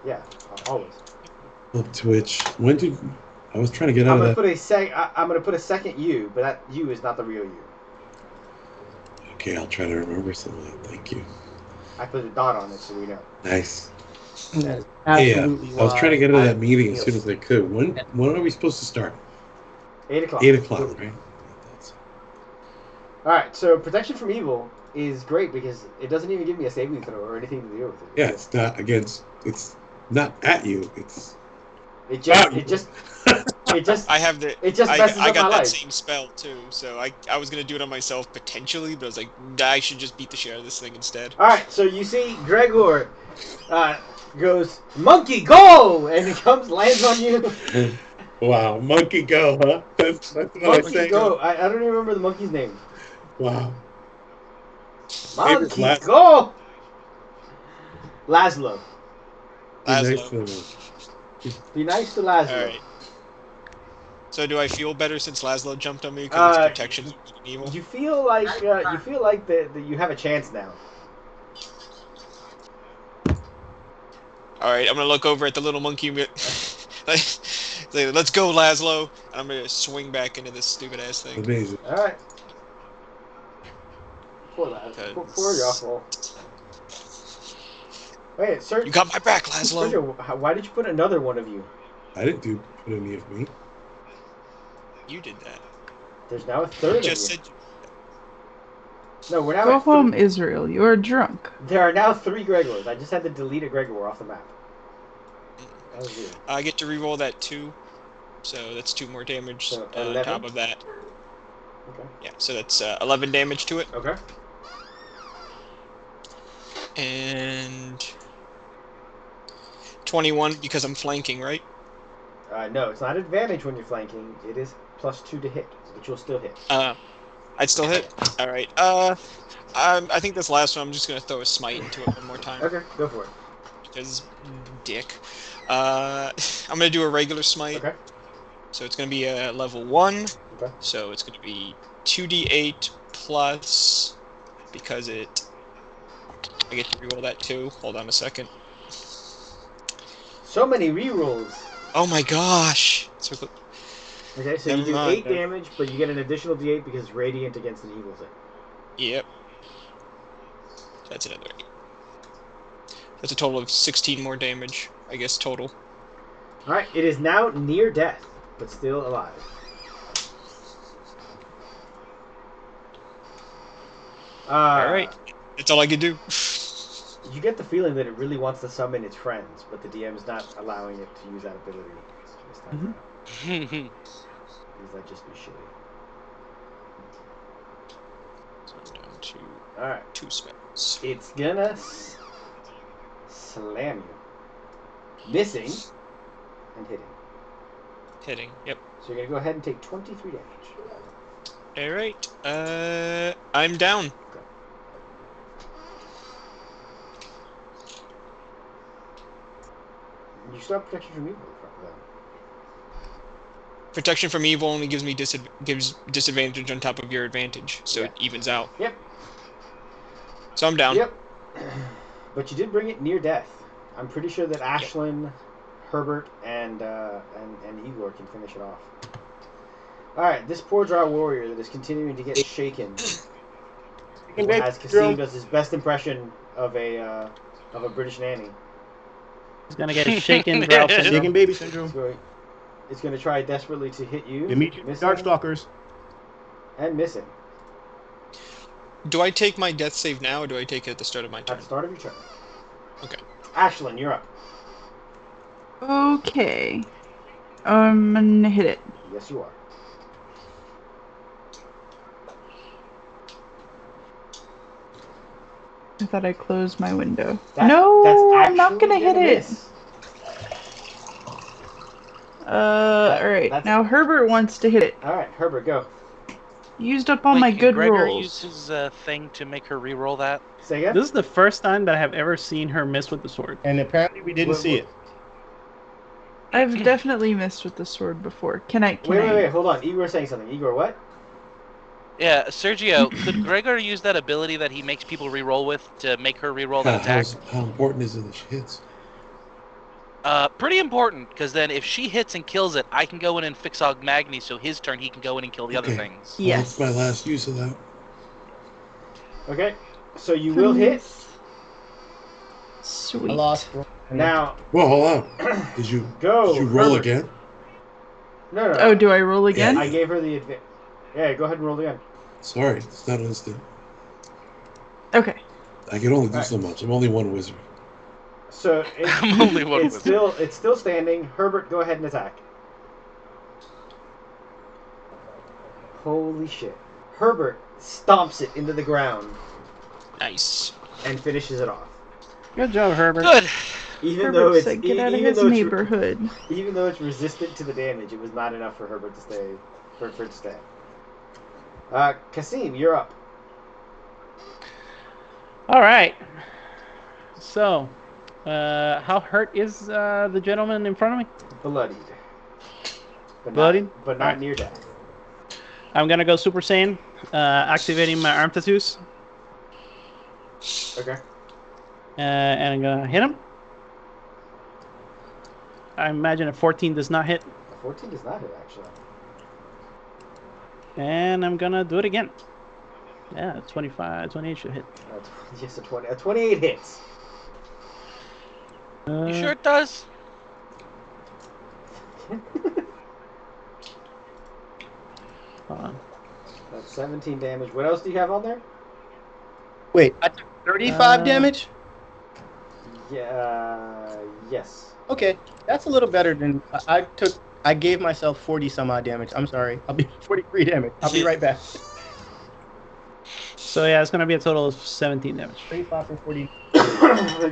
Yeah, always. On Twitch. When did I was trying to get I'm out gonna of that? I'm gonna put a second you, but that you is not the real you. Okay, I'll try to remember some of that. Thank you. I put a dot on it so we know. Nice. That's Hey, absolutely I was trying to get out of that meeting as feel. soon as I could. When are we supposed to start? 8 o'clock. 8 o'clock, right? Alright, so protection from evil is great because it doesn't even give me a saving throw or anything to deal with it. Yeah, it's not against. It's not at you. It's It just I have the. it just I messes up got my that life. same spell too, so I was gonna do it on myself potentially, but I was like, nah, I should just beat the shit out of this thing instead. Alright, so you see Gregor goes, "Monkey, go!" And he comes, lands on you. wow, monkey go, huh? That's what I Monkey, say. go. I don't even remember the monkey's name. Wow. Monkey, Laszlo. go! Laszlo. Laszlo. Be nice to Laszlo. Alright. So do I feel better since Laszlo jumped on me because it's protection from evil? You feel like that you have a chance now. All right, I'm gonna look over at the little monkey. Say, let's go, Laszlo. And I'm gonna swing back into this stupid ass thing. Amazing. All right. Poor Laszlo. Poor Yoffle. Wait, sir. You got my back, Laszlo. Sergio, why did you put another one of you? I didn't put any of me. You did that. There's now a third You of you. just said. No, we're now Go at home, Israel. You're drunk. There are now 3 Gregors. I just had to delete a Gregor off the map. That was weird. I get to reroll that 2, so that's 2 more damage So, on 11? top of that. Okay. Yeah, so that's 11 damage to it, Okay. and 21 because I'm flanking, right? No, it's not advantage when you're flanking. It is +2 to hit, but you'll still hit. I'd still hit. All right. I think this last one I'm just gonna throw a smite into it one more time. Okay, go for it. Because dick. I'm gonna do a regular smite. Okay. So it's gonna be a level 1. Okay. So it's gonna be 2d8 plus because I get to reroll that too. Hold on a second. So many rerolls. Oh my gosh. So Okay, so Never you do mind. 8 damage, but you get an additional d8 because it's radiant against an evil thing. yep. That's another 8. That's a total of 16 more damage, I guess total. Alright, it is now near death, but still alive. All right. That's all I could do. You get the feeling that it really wants to summon its friends, but the DM is not allowing it to use that ability this time around. Because that'd just be shitty. So I'm down to Alright, 2 spells. it's gonna slam you. Missing and hitting. Hitting. Yep. So you're gonna go ahead and take 23 damage. All right. I'm down. You still have protection from evil, though. Protection from evil only gives me gives disadvantage on top of your advantage, so it evens out. Yep. So I'm down. Yep. But you did bring it near death. I'm pretty sure that Ashlyn, Herbert, and Igor can finish it off. Alright, this poor draw warrior that is continuing to get shaken has Kasim does his best impression of a British nanny. He's gonna get shaken, Ralph Shaken syndrome. baby syndrome. He's going, is going to try desperately to hit you. Dimitri, Missing Darkstalkers. and missing Do I take my death save now, or do I take it at the start of my at turn? the start of your turn. Okay. Ashlyn, you're up. Okay. I'm gonna hit it. Yes, you are. I thought I closed my window. That's No, I'm not actually gonna hit it. miss. Alright. that's- Now Herbert wants to hit it. All right, Herbert, go. Used up all Wait, my can good Gregor rolls. use his thing to make her re-roll that? Say again. This is the first time that I have ever seen her miss with the sword. And apparently we didn't What- see what- it. I've definitely missed with the sword before. Can I? Wait, hold on. Igor saying something. Igor, what? Yeah, Sergio, could Gregor use that ability that he makes people re-roll with to make her re-roll that attack? How important is it that she hits? Pretty important, because then if she hits and kills it, I can go in and fix Ogmagny, so his turn he can go in and kill the other Okay. things. Well, Yes. that's my last use of that. Okay, so you will hit. Sweet. I lost. Now, Well, hold on. Did you go. did you roll Herbert. again? No. Oh, do I roll again? I gave her the advantage. Yeah, go ahead and roll again. Sorry, it's not instant. Okay. I can only do Alright. so much. I'm only one wizard. So I'm only one it's wizard. still standing. Herbert, go ahead and attack. Holy shit! Herbert stomps it into the ground Nice. and finishes it off. Good job, Herbert. Good. Even though Herbert it's said, "Get out of even his though it's- neighborhood." even though it's resistant to the damage, it was not enough for Herbert to stay. For it to stay. Kasim, you're up. All right. So, how hurt is the gentleman in front of me? Bloodied. But Bloodied? Not, but not Alright. near death. I'm gonna go Super Saiyan, activating my arm tattoos, Okay. and I'm gonna hit him. I imagine a 14 does not hit, 14 does not hit, actually. and I'm gonna do it again. Yeah, 25, 28 should hit. Yes, a 20. A 28 hits. You sure it does? Hold on. That's 17 damage. What else do you have on there? Wait, I took 35 damage? Yeah. Yes. Okay, that's a little better than I gave myself 40 some odd damage. I'm sorry. I'll be 43 damage. I'll be right back. So yeah, it's gonna be a total of 17 damage. 35 and 40.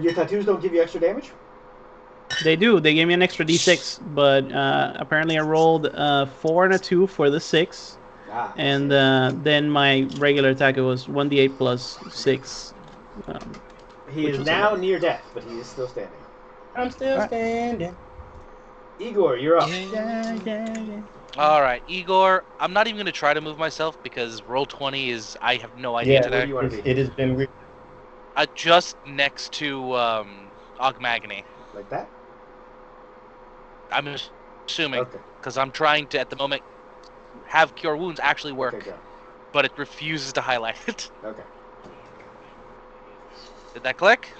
Your tattoos don't give you extra damage? They do. They gave me an extra d6, but apparently I rolled 4 and a 2 for the 6, Ah. and then my regular attack was 1d8 plus 6. He which is was now 11. near death, but he is still standing. I'm still Alright. standing. Igor, you're up. All right, Igor. I'm not even gonna try to move myself because roll 20 is I have no idea Yeah, Where do today. you want to be? It has been weird. Just next to Ogmagny. Like that? I'm assuming Okay. because I'm trying to at the moment have Cure Wounds actually work, Okay, go. but it refuses to highlight it. Okay. Did that click?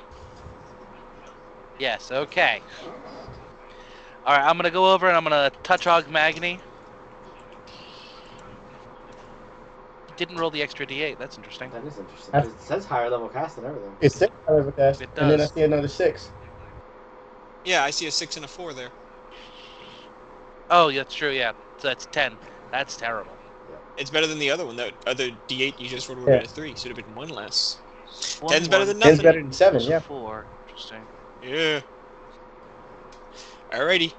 Yes. Okay. All right, I'm gonna go over and I'm gonna touch Ogmagny. Didn't roll the extra D8. That's interesting. That is interesting. That's- It says higher level cast and everything. It's 6 however fast. It And then I does. see another 6. Yeah, I see a 6 and a 4 there. Oh, yeah, that's true. Yeah, so that's 10. That's terrible. It's better than the other one. That other D8 you just rolled Yeah. at a 3. Should have been 1 less. One, 10's better one, than 10's nothing. better than 7, plus yeah. 4. Interesting. Yeah. Alrighty.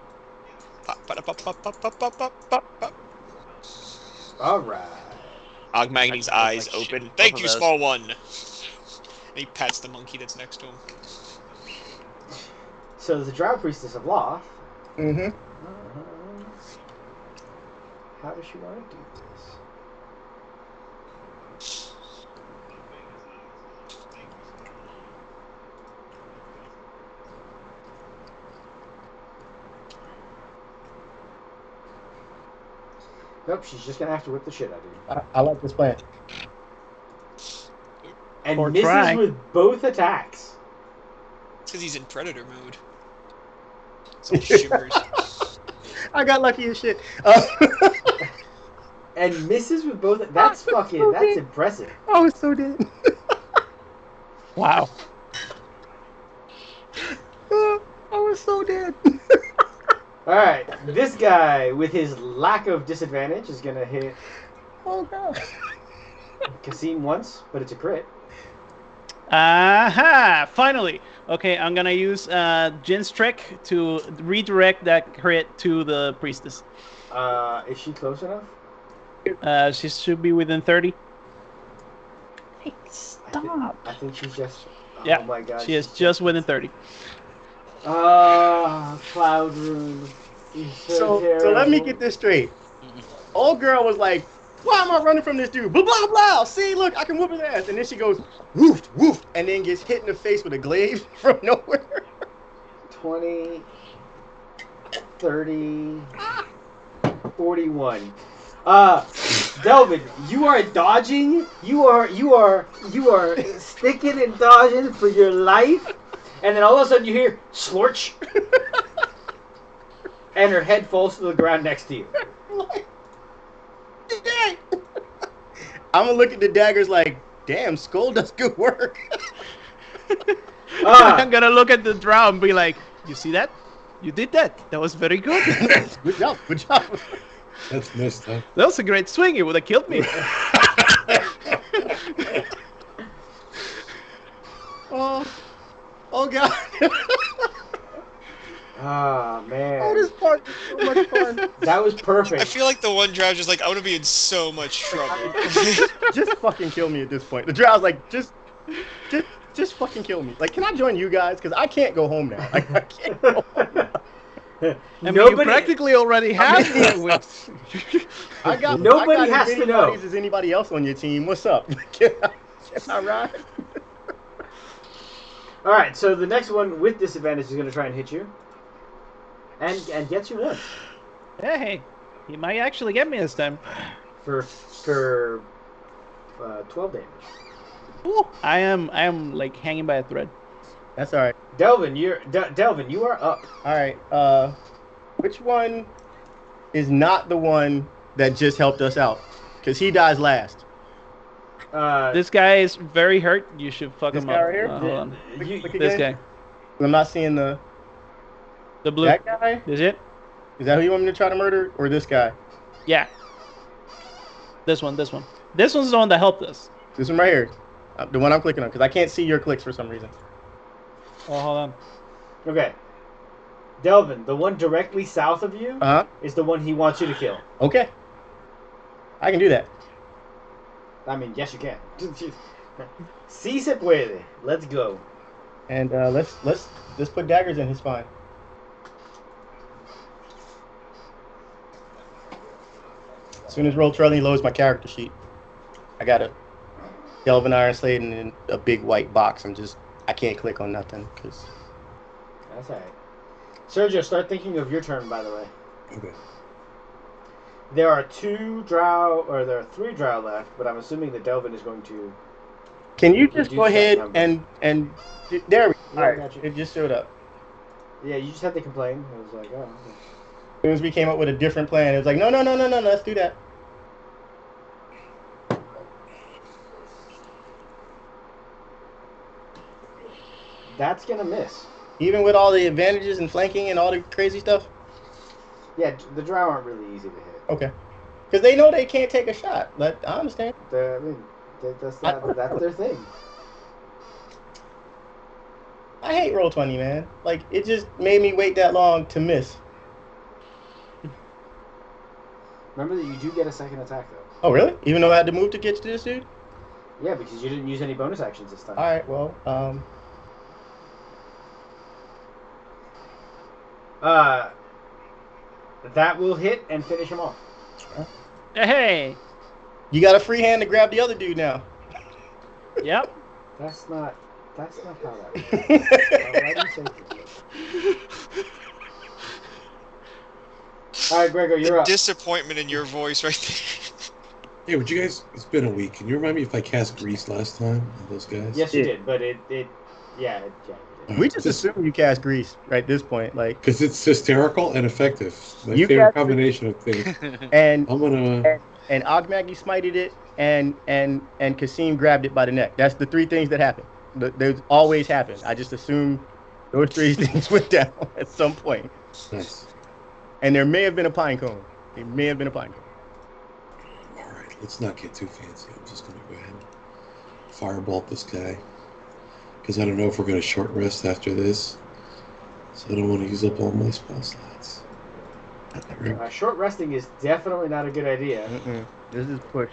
Pop, pop, pop, pop, pop, pop, pop, pop, pop, pop. Alright. Ogmagny's I eyes like shit, open. both Thank of you, those. small one. And he pats the monkey that's next to him. So the Drow Priestess of Loth. Mm-hmm. How does she want to do this? Nope, she's just gonna have to whip the shit out of you. I like this plan. And Or misses try. with both attacks. It's because he's in predator mode. It's all shivers. I got lucky as shit. And misses with both. That's fucking. That's impressive. I was so dead. Wow. I was so dead. All right, this guy with his lack of disadvantage is gonna hit Oh god. Kasim once, but it's a crit. Aha! Finally. Okay, I'm gonna use Jin's trick to redirect that crit to the priestess. Is she close enough? She should be within 30. Hey, stop. I think she's just. Yeah, Oh my god. she is she's just within 30. Cloud Rune. He's So terrible. let me get this straight. Old girl was like, "Why am I running from this dude? Blah blah blah. See, look, I can whoop his ass." And then she goes, "Woof woof," and then gets hit in the face with a glaive from nowhere. 20, 30, 41. Delvin, you are dodging. You are sticking and dodging for your life, and then all of a sudden you hear slorch, and her head falls to the ground next to you. I'm gonna look at the daggers like, "Damn, Skull does good work." I'm gonna look at the drow and be like, "You see that? You did that. That was very good. Good job. Good job. That's messed up. That was a great swing. It would have killed me." Oh god. Ah, Oh, man. this part is so much fun. That was I perfect. feel like the one drow just like, I want to be in so much trouble. Just fucking kill me at this point. The drow's like, just fucking kill me. Like, can I join you guys? Because I can't go home now. Like, I can't go home now. I mean, you Nobody, practically already have that with. Nobody I got has as to many know. buddies as anybody else on your team. What's up? Can I ride? All right, so the next one with disadvantage is going to try and hit you, and gets you one Hey, he might actually get me this time. for 12 damage. Ooh, I am like hanging by a thread. That's all right. Delvin, Delvin, you are up. All right. Which one is not the one that just helped us out? Because he dies last. This guy is very hurt. You should fuck This him guy up. right here? Hold on. Click This again. guy, I'm not seeing the the blue. that guy. Is it? Is that who you want me to try to murder, or this guy? Yeah. This one. This one's the one that helped us. This one right here, the one I'm clicking on, because I can't see your clicks for some reason. Oh, hold on. Okay. Delvin, the one directly south of you is the one he wants you to kill. Okay. I can do that. I mean, yes, you can. Si se puede. Let's go. And let's put daggers in his spine. As soon as Roll20 loads my character sheet, I got a Delvin Ironslade and then a big white box. I can't click on nothing because. That's alright. Sergio, start thinking of your turn, by the way. Okay. There are 3 drow left, but I'm assuming that Delvin is going to... Can you just go Reduce that ahead number. and there we go. Yeah, I Alright, got you. it just showed up. Yeah, you just had to complain. I was like, oh, okay. As soon as we came up with a different plan, it was like, no, let's do that. That's going to miss. Even with all the advantages and flanking and all the crazy stuff. Yeah, the drow aren't really easy to hit. Okay. Because they know they can't take a shot. I understand. I mean, that's their thing. I hate Roll20, man. Like, it just made me wait that long to miss. Remember that you do get a second attack, though. Oh, really? Even though I had to move to get to this dude? Yeah, because you didn't use any bonus actions this time. Alright, well, That will hit and finish him off. Hey. you got a free hand to grab the other dude now. Yep. That's not how that works. Why do you say this? All right, Gregor, you're The up. disappointment in your voice right there. Hey, would you guys? It's been a week. Can you remind me if I cast Grease last time? Those guys. Yes, you Yeah. did, but it yeah, you did. We just assume you cast grease right at this point, like, because it's hysterical and effective. My You favorite cast- combination of things. and I'm gonna. and Ogmaggy smited it, and Kasim grabbed it by the neck. That's the three things that happen. Those always happen. I just assume those three things went down at some point. Nice. And there may have been a pine cone. There may have been a pine cone. All right, let's not get too fancy. I'm just gonna go ahead and firebolt this guy because I don't know if we're gonna short rest after this, so I don't want to use up all my spell slots. Short resting is definitely not a good idea. This is push.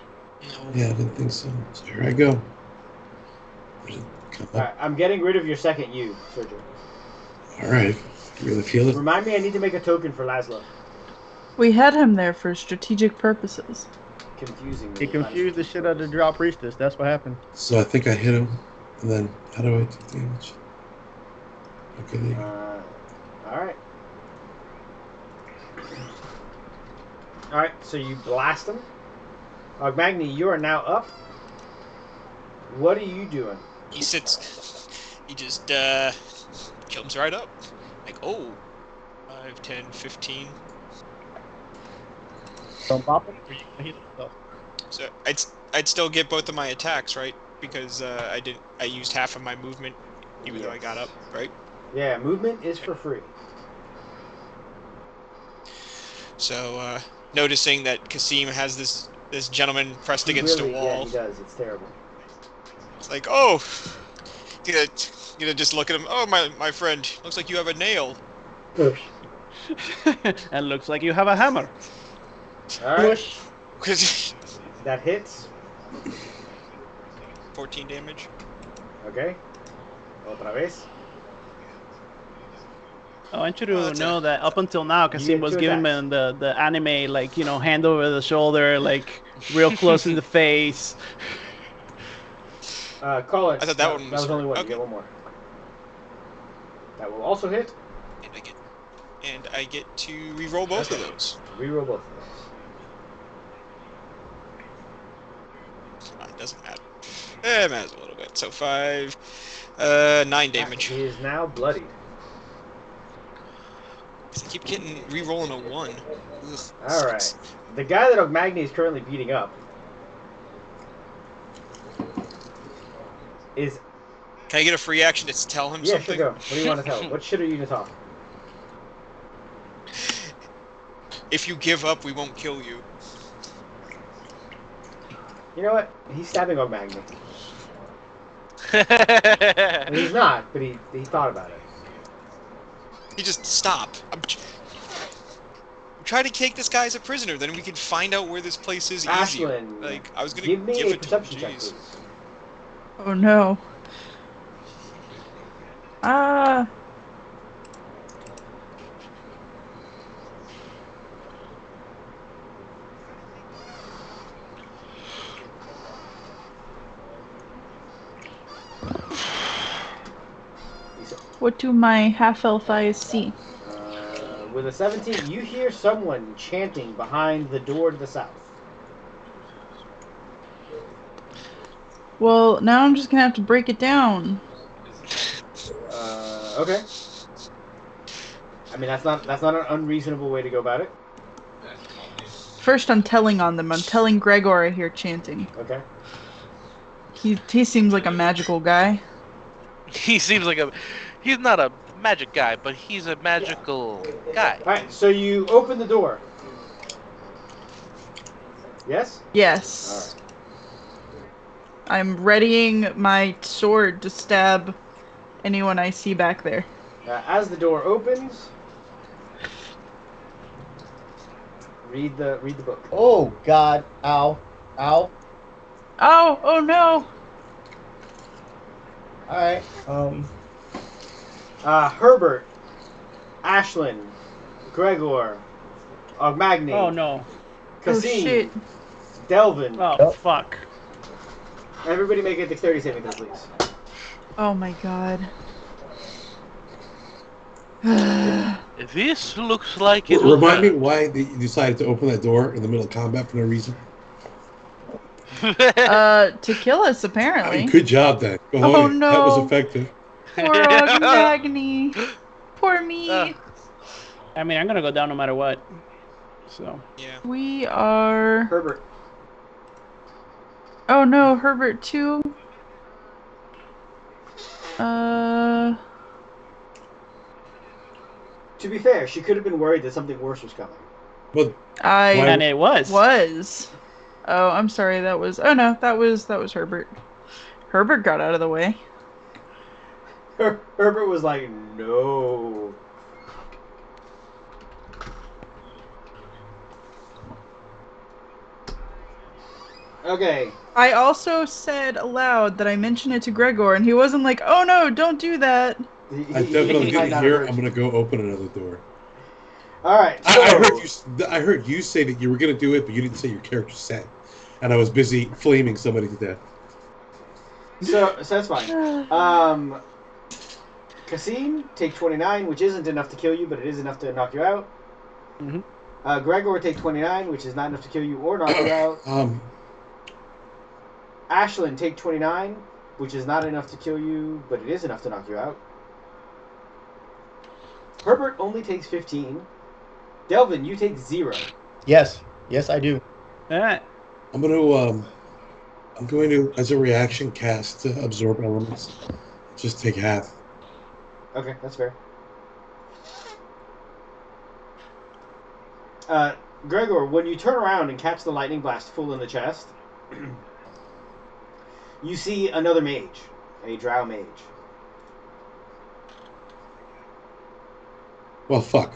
Yeah, I didn't think so. So here I go. Come Alright, up. I'm getting rid of your second U, Sergio. All right, you really feel it? Remind me I need to make a token for Laszlo. We had him there for strategic purposes. Confusing me. It confused the shit out of the Drow Priestess. That's what happened. So I think I hit him, and then how do I take damage? Okay, there you go. Alright. Alright, so you blast him. Ogmagny, you are now up. What are you doing? He sits. He just jumps right up. Like, oh, 5, 10, 15. Don't pop him, or you can hit yourself. So I'd still get both of my attacks, right? Because I used half of my movement, even though I got up, right? Yeah, movement is for free. So noticing that Kasim has this gentleman pressed against a wall, Yeah, he does. It's terrible. it's like, oh, gonna just look at him. Oh, my friend, looks like you have a nail. And looks like you have a hammer. Alright, Push. that hits. 14 damage. Okay. Otra vez. I want you to Oh, that's know a- that up until now, Kasim get was two giving attacks. him the anime, like, you know, hand over the shoulder, like, real close in the face. Colin. I thought that one that was was only one. okay. You get one more. That will also hit. And I get to re-roll both of those. Reroll both of It doesn't matter. It matters a little bit. So 5, 9 those. damage. He is now bloodied. 'Cause I keep getting re-rolling a 1. Ugh, Alright. sucks. The guy that Ogmagny is currently beating up is... Can I get a free action to tell him Yeah, something? sure, go. What do you want to tell him? What shit are you going to talk? If you give up, we won't kill you. You know what? He's stabbing Ogmagny. I mean, he's not, but he thought about it. He just stop. I'm trying to take this guy as a prisoner, then we can find out where this place is easier. Ashlyn, Like, I was gonna give me give a it to him. perception check, Jeez. please. Oh no. Ah. What do my half-elf eyes see? With a 17, you hear someone chanting behind the door to the south. Well, now I'm just gonna have to break it down. Okay. I mean, that's not an unreasonable way to go about it. First, I'm telling on them. I'm telling Gregor I hear chanting. Okay. He seems like a magical guy. He seems like he's not a magic guy, but he's a magical guy. Alright, so you open the door. Yes? Yes. I'm readying my sword to stab anyone I see back there. As the door opens, read the book. Oh God! Ow! Ow! Oh no! All right. Herbert, Ashlyn, Gregor, Ogmagny, Oh no. Oh Kasim, shit! Delvin. Oh fuck. Everybody make a dexterity saving throw, please. Oh my god. This looks like it will Remind me hurt. why you decided to open that door in the middle of combat for no reason. To kill us apparently. Good job, then. Go Oh, ahead. That was no. effective. Poor Magni. Poor me. I mean, I'm gonna go down no matter what. So. Yeah. We are. Herbert. Oh no, Herbert too. To be fair, she could have been worried that something worse was coming. But And it was. Oh, I'm sorry. That was. Oh no, that was Herbert. Herbert got out of the way. Herbert was like, no. Okay. I also said aloud that I mentioned it to Gregor, and he wasn't like, "Oh no, don't do that." I definitely He didn't might hear. not I'm gonna go open another door. All right. So, I heard you say that you were gonna do it, but you didn't say your character said, and I was busy flaming somebody to death. so that's fine. Kasim, take 29, which isn't enough to kill you, but it is enough to knock you out. Mm-hmm. Gregor, take 29, which is not enough to kill you or knock you out. Ashlyn, take 29, which is not enough to kill you, but it is enough to knock you out. Herbert only takes 15. Delvin, you take 0. Yes, I do. Alright. I'm going to, as a reaction, cast absorb elements. Just take half. Okay, that's fair. Gregor, when you turn around and catch the lightning blast full in the chest, you see another mage, a drow mage. Well, fuck.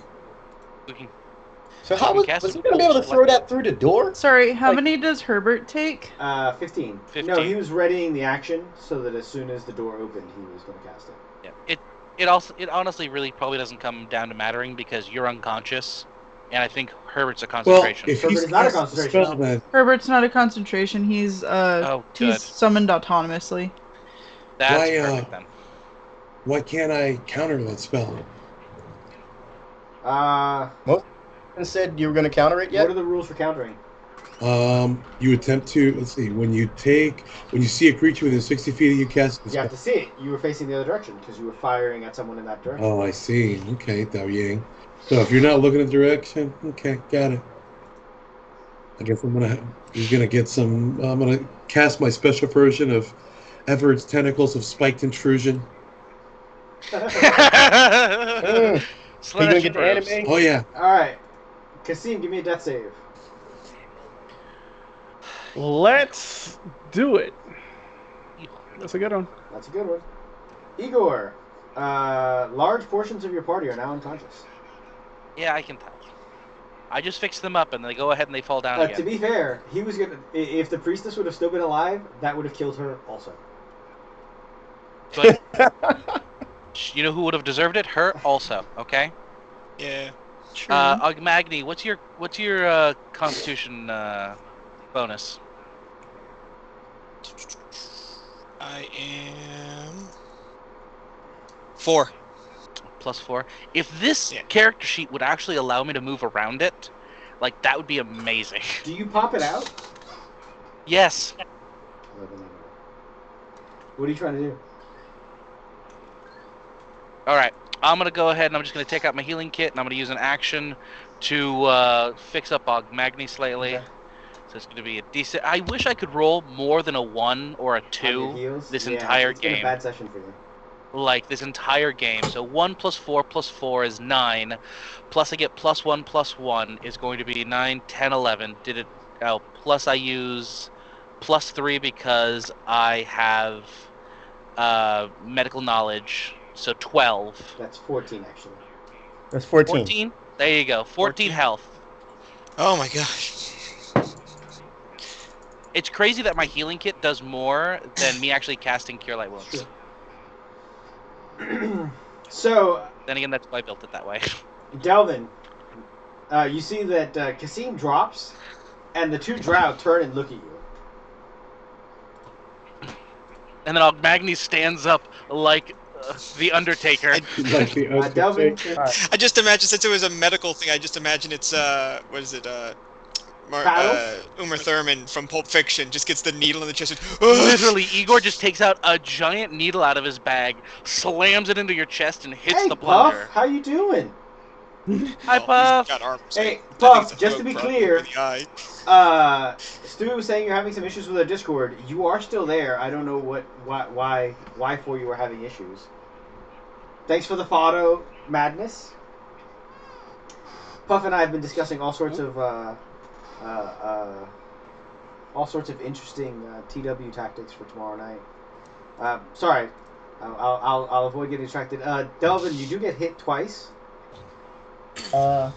So how was he gonna be able to throw that through the door? Sorry, how many does Herbert take? 15. 15. No, he was readying the action so that as soon as the door opened, he was going to cast it. Yeah. It honestly really probably doesn't come down to mattering because you're unconscious, and I think Herbert's a Well, concentration. if Herbert he's is not a cast the concentration. spell, then Herbert's not a concentration. He's Oh, good. he's summoned autonomously. That's why, perfect then. why can't I counter that spell? And said you were gonna counter it What yet? are the rules for countering? You attempt to, let's see, when you see a creature within 60 feet of you, cast the You have spell. to see it. You were facing the other direction because you were firing at someone in that direction. Oh, I see. Okay, Dao Yang. So if you're not looking at the direction, okay, got it. I guess I'm gonna cast my special version of Everett's Tentacles of Spiked Intrusion. Mm. Slash You gonna get the bros. anime? Oh yeah. Alright. Kasim, give me a death save. Let's do it. That's a good one. That's a good one. Igor, large portions of your party are now unconscious. Yeah, I can tell. I just fix them up and they go ahead and they fall down To again. be fair, he was gonna. If the priestess would have still been alive, that would have killed her also. But you know who would have deserved it? Her also. Okay. Yeah. Magni, what's your Constitution bonus? I am 4. +4. If this Yeah. character sheet would actually allow me to move around it, like that would be amazing. Do you pop it out? Yes. What are you trying to do? All right. I'm gonna go ahead and I'm just gonna take out my healing kit and I'm gonna use an action to fix up Magni slightly. Okay. So it's gonna be a decent. I wish I could roll more than a 1 or a On your 2 heals? this Yeah, entire it's been game. a bad session for you. Like this entire game. So 1 + 4 + 4 is 9. Plus I get +1 + 1 is going to be 9, 10, 11. Did it? Oh, plus I use +3 because I have medical knowledge. So 12. That's 14 actually. That's 14. 14? There you go. 14 health. Oh my gosh. It's crazy that my healing kit does more than me actually casting Cure Light Wounds. So, Then again, that's why I built it that way. Delvin, you see that Kasim drops, and the two drow turn and look at you. And then Magni stands up like the Undertaker. Like the Delvin, Alright. I just imagine, since it was a medical thing, I just imagine it's what is it? Uma Thurman from Pulp Fiction just gets the needle in the chest. Literally, Igor just takes out a giant needle out of his bag, slams it into your chest, and hits Hey, the Puff, plunger. how you doing? Hi, Puff. Got armor, so Hey, I think it's Puff, a just to throat be problem clear, in the eye. Stu was saying you're having some issues with our Discord. You are still there. I don't know why for you were having issues. Thanks for the photo, Madness. Puff and I have been discussing all sorts of interesting TW tactics for tomorrow night. Sorry, I'll avoid getting distracted. Delvin, you do get hit twice. Let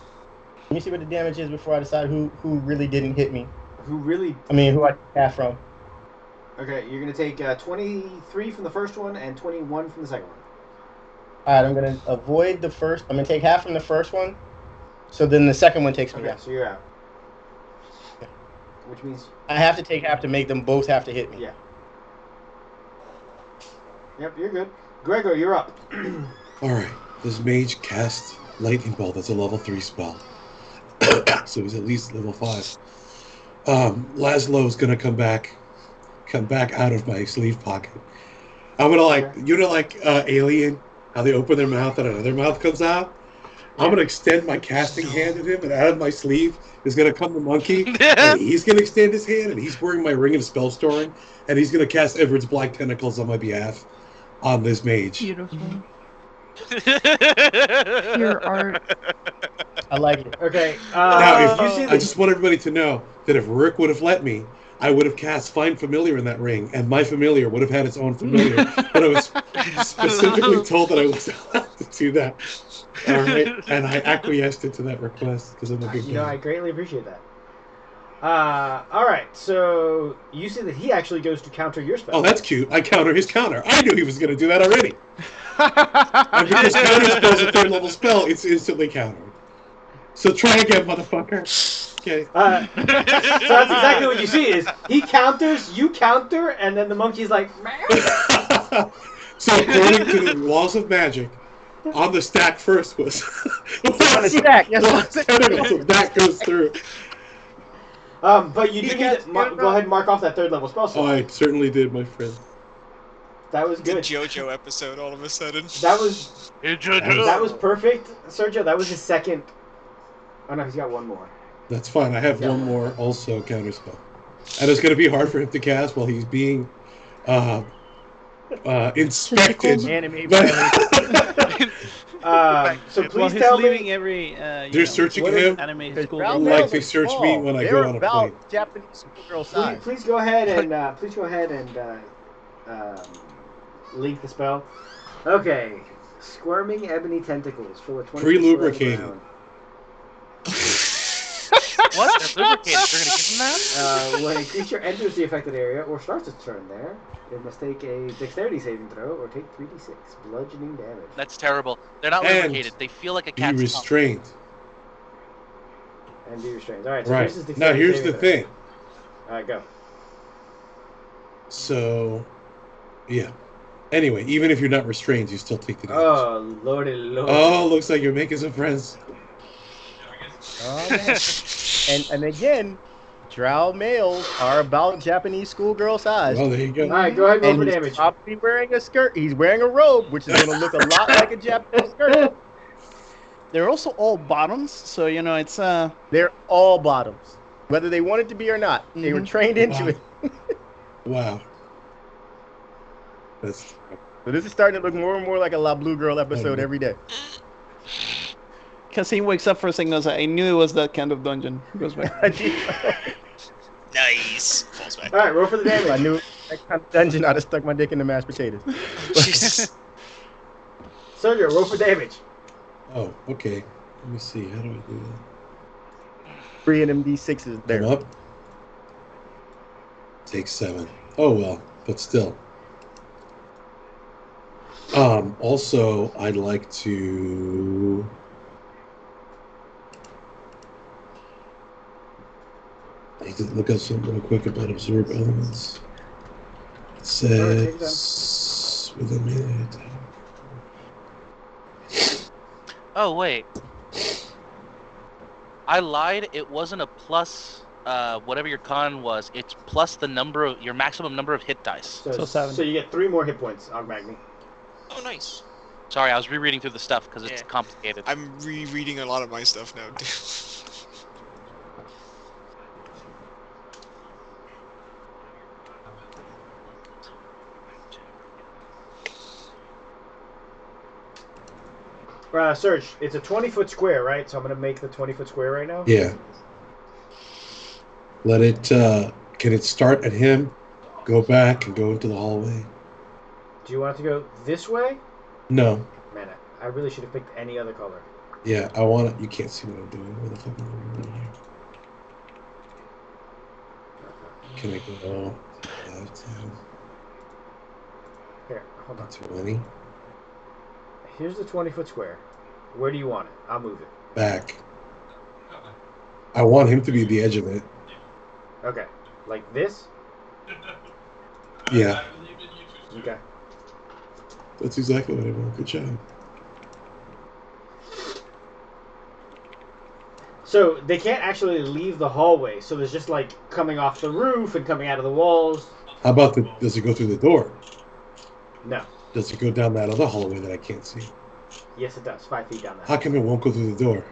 me see what the damage is before I decide who really didn't hit me. Who I half from. Okay, you're gonna take 23 from the first one and 21 from the second one. All right, I'm gonna avoid the first. I'm gonna take half from the first one, so then the second one takes me Okay, down. so you're out. Which means I have to take half to make them both have to hit me. yeah. Yep, you're good. Gregor, you're up. Alright, this mage cast Lightning Bolt. That's a level 3 spell. So he's at least level 5. Laszlo's gonna come back out of my sleeve pocket. I'm gonna Alien, how they open their mouth and another mouth comes out. I'm gonna extend my casting hand at him, and out of my sleeve is gonna come the monkey, and he's gonna extend his hand, and he's wearing my ring of spell storing, and he's gonna cast Edward's Black Tentacles on my behalf on this mage. Beautiful. Pure art. I like it. Okay. Now, you see I just want everybody to know that if Rick would have let me, I would have cast Find Familiar in that ring, and my familiar would have had its own familiar. But I was specifically told that I wasn't allowed to do that. All right, and I acquiesced into that request because I'm a big fan. I greatly appreciate that. All right, so you see that he actually goes to counter your spell. Oh, that's cute. I counter his counter. I knew he was going to do that already. And because counter spell's a 3rd level spell, it's instantly countered. So try again, motherfucker. Okay. So that's exactly what you see is he counters, you counter, and then the monkey's like, meow. So according to the laws of magic, on the stack first was On the stack, yes. so that goes through. But you do need to go ahead and mark off that 3rd level spell Oh, slot. I certainly did, my friend. That was It's a good. JoJo episode all of a sudden. That was perfect, Sergio. That was his second. Oh no, he's got one more. That's fine. I have one more also counterspell. And it's going to be hard for him to cast while he's being inspected. Anime But- So Well, please he's tell leaving me. every. They're searching him Anime Because school. brown like males they are search me small. when I They're go on a about plane. Japanese girl size. Please go ahead and link the spell. Okay, squirming ebony tentacles fill a 20 Pre-lubricated. What? They're lubricated. They're gonna give him that? When a creature enters the affected area or starts its turn there, it must take a dexterity saving throw or take 3d6 bludgeoning damage. That's terrible. They're not And lubricated. They feel like a Be cat's tongue. restrained. And be restrained. All right. So Right. here's his Now dexterity here's the saving throw. thing. All right, go. So, yeah. Anyway, even if you're not restrained, you still take the damage. Oh lordy lord. Oh, looks like you're making some friends. Oh, man. and again, drow males are about Japanese schoolgirl size. Well, there you go. All right, go ahead and roll And for he's damage. probably wearing a skirt. He's wearing a robe, which is going to look a lot like a Japanese skirt. They're also all bottoms, so it's They're all bottoms, whether they wanted to be or not. They were Mhm. trained into Wow. it. Wow. That's So this is starting to look more and more like a La Blue Girl episode every day. because he wakes up first and goes, "I knew it was that kind of dungeon." He goes back. Nice. Falls back. All right, roll for the If I damage. knew it was that kind of dungeon, I'd have stuck my dick in the mashed potatoes. Jesus. Sergio, roll for damage. oh, okay. Let me see. How do I do that? 3 of them D6s there. Come up. Take 7. Oh well, but still. Also, I'd like to. I need to look up something real quick about absorb elements. It says within melee attack. Oh, wait. I lied. It wasn't a plus whatever your con was, it's plus the number of your maximum number of hit dice. So 7. So you get 3 more hit points, Ogmagny. Oh, nice. Sorry, I was rereading through the stuff because it's Yeah. complicated. I'm rereading a lot of my stuff now. Serge, it's a 20-foot square, right? So I'm going to make the 20-foot square right now. Yeah. Let it. Can it start at him? Go back and go into the hallway. Do you want it to go this way? No. Man, I really should have picked any other color. Yeah, I want it. You can't see what I'm doing. Where the fuck am I doing here? Can I go left hand? Here, hold on. 20. Here's the 20-foot square. Where do you want it? I'll move it. Back. I want him to be the edge of it. Okay. Like this? Yeah. Okay. That's exactly what I want. Good job. So they can't actually leave the hallway, so there's just like coming off the roof and coming out of the walls. How about does it go through the door? No. Does it go down that other hallway that I can't see? Yes, it does. 5 feet down How there. come it won't go through the door?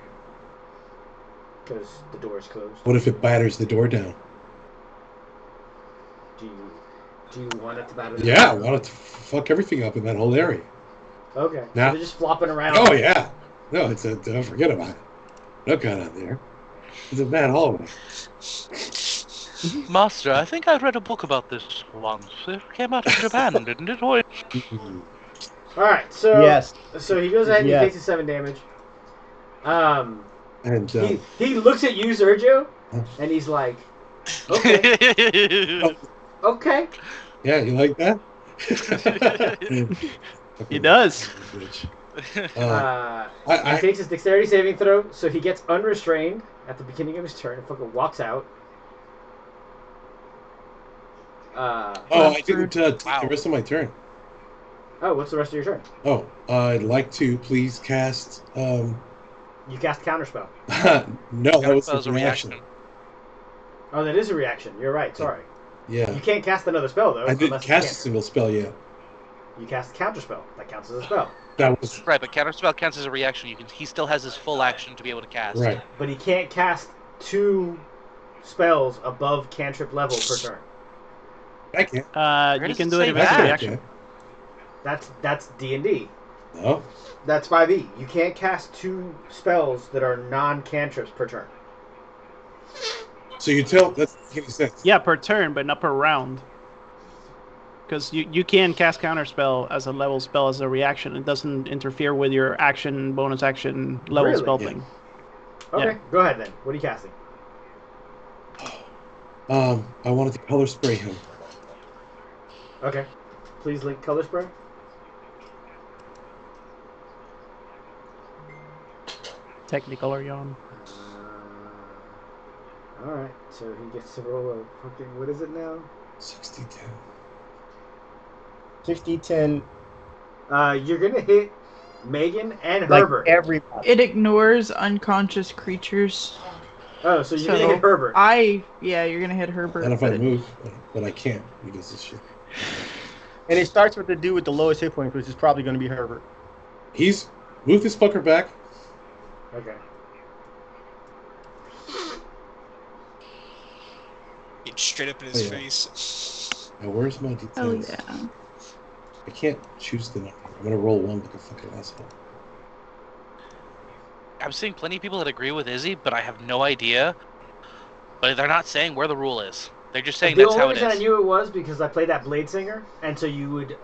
Because the door is closed. What if it batters the door down? Do you want it to batter? Yeah, I want it to fuck everything up in that whole area. Okay. Now- So they're just flopping around. Oh yeah. No, it's a. Don't forget about it. No gun out there. It's a bad hallway. Master, I think I read a book about this once. It came out of Japan, didn't it? Or All right. So Yes. So he goes ahead and Yes. he takes his 7 damage. And He looks at you, Sergio, Huh? and he's like, okay, okay. yeah, you like that? He does. Bitch. He I takes his dexterity saving throw, so he gets unrestrained at the beginning of his turn and fucking walks out. I didn't take Wow. the rest of my turn. Oh, what's the rest of your turn? Oh, I'd like to please cast. You cast Counterspell. No, that was Counterspell's the a reaction. Oh, that is a reaction. You're right. Sorry. Yeah, You can't cast another spell though. I didn't unless cast a it's single spell yet. You cast Counterspell. That counts as a spell. That was Right, but counterspell counts as a reaction. He still has his full action to be able to cast. right. But he can't cast 2 spells above cantrip level per turn. I can't. Where You does can it do it say if it's a that? reaction. That's D&D. No. That's 5e. You can't cast 2 spells that are non-cantrips per turn. So you tell that doesn't make any sense. Yeah, per turn, but not per round. Because you can cast Counterspell as a level spell as a reaction. It doesn't interfere with your action, bonus action, level Really? spell Yeah. thing. Okay, Yeah. go ahead then. What are you casting? I wanted to color spray him. Okay. Please link color spray. Technicolor yawn. Alright, so he gets to roll a fucking, what is it now? 60-10. 60-10, You're gonna hit Megan and like Herbert. everybody. It ignores unconscious creatures. Oh, so you're So- gonna hit Herbert. You're gonna hit Herbert. And if I but- move, but I can't because this shit. And it starts with the dude with the lowest hit points, which is probably going to be Herbert. He's moved this fucker back. Okay. Get straight up in his Oh, yeah. face. Now where's my Oh details? yeah. I can't choose the number. I'm gonna roll one like a fucking asshole. I'm seeing plenty of people that agree with Izzy, but I have no idea. But they're not saying where the rule is. They're just saying The that's only how it reason I is. knew it was because I played that Blade Singer, and so you would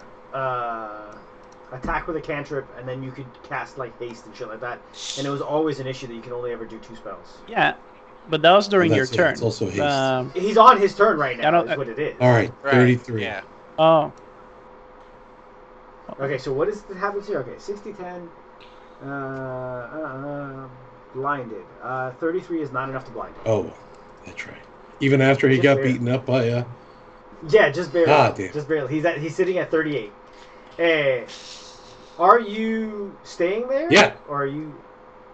attack with a cantrip, and then you could cast like haste and shit like that. And it was always an issue that you can only ever do 2 spells. Yeah, but that was during Well, your that's it. turn. It's also haste. He's on his turn right I now. don't- Is what it is. All right, Right, 33. Yeah. Oh, Okay, so what is that happens here? Okay, 60-10. Blinded. 33 is not enough to blind him. Oh, that's right. Even after he Just got barely. beaten up by Yeah, just barely. Ah, damn. Just barely. He's sitting at 38. Are you staying there? Yeah. Or are you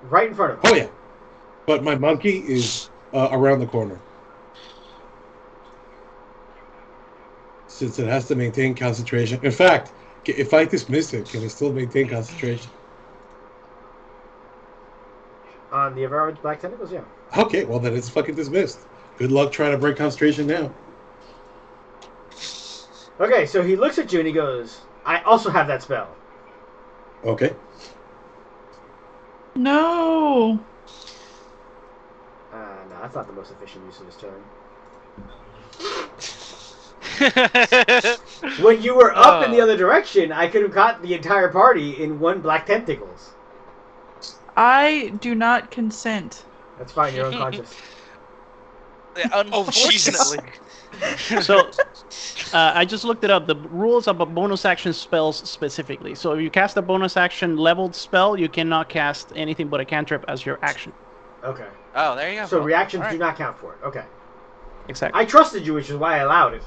right in front of him? oh yeah, but my monkey is around the corner. since it has to maintain concentration. In fact, if I dismiss it, can it still maintain concentration? On the Avowed Black Tentacles, yeah. Okay, well then it's fucking dismissed. Good luck trying to break concentration now. Okay, so he looks at you and he goes, I also have that spell. Okay. No. No, that's not the most efficient use of his turn. When you were up in the other direction, I could have caught the entire party in one Black Tentacles. I do not consent. That's fine, you're unconscious. Unfortunately. So, I just looked it up. The rules about bonus action spells specifically. So, if you cast a bonus action leveled spell, you cannot cast anything but a cantrip as your action. Okay. Oh, there you go. So Well, reactions all right. do not count for it. Okay. Exactly. I trusted you, which is why I allowed it.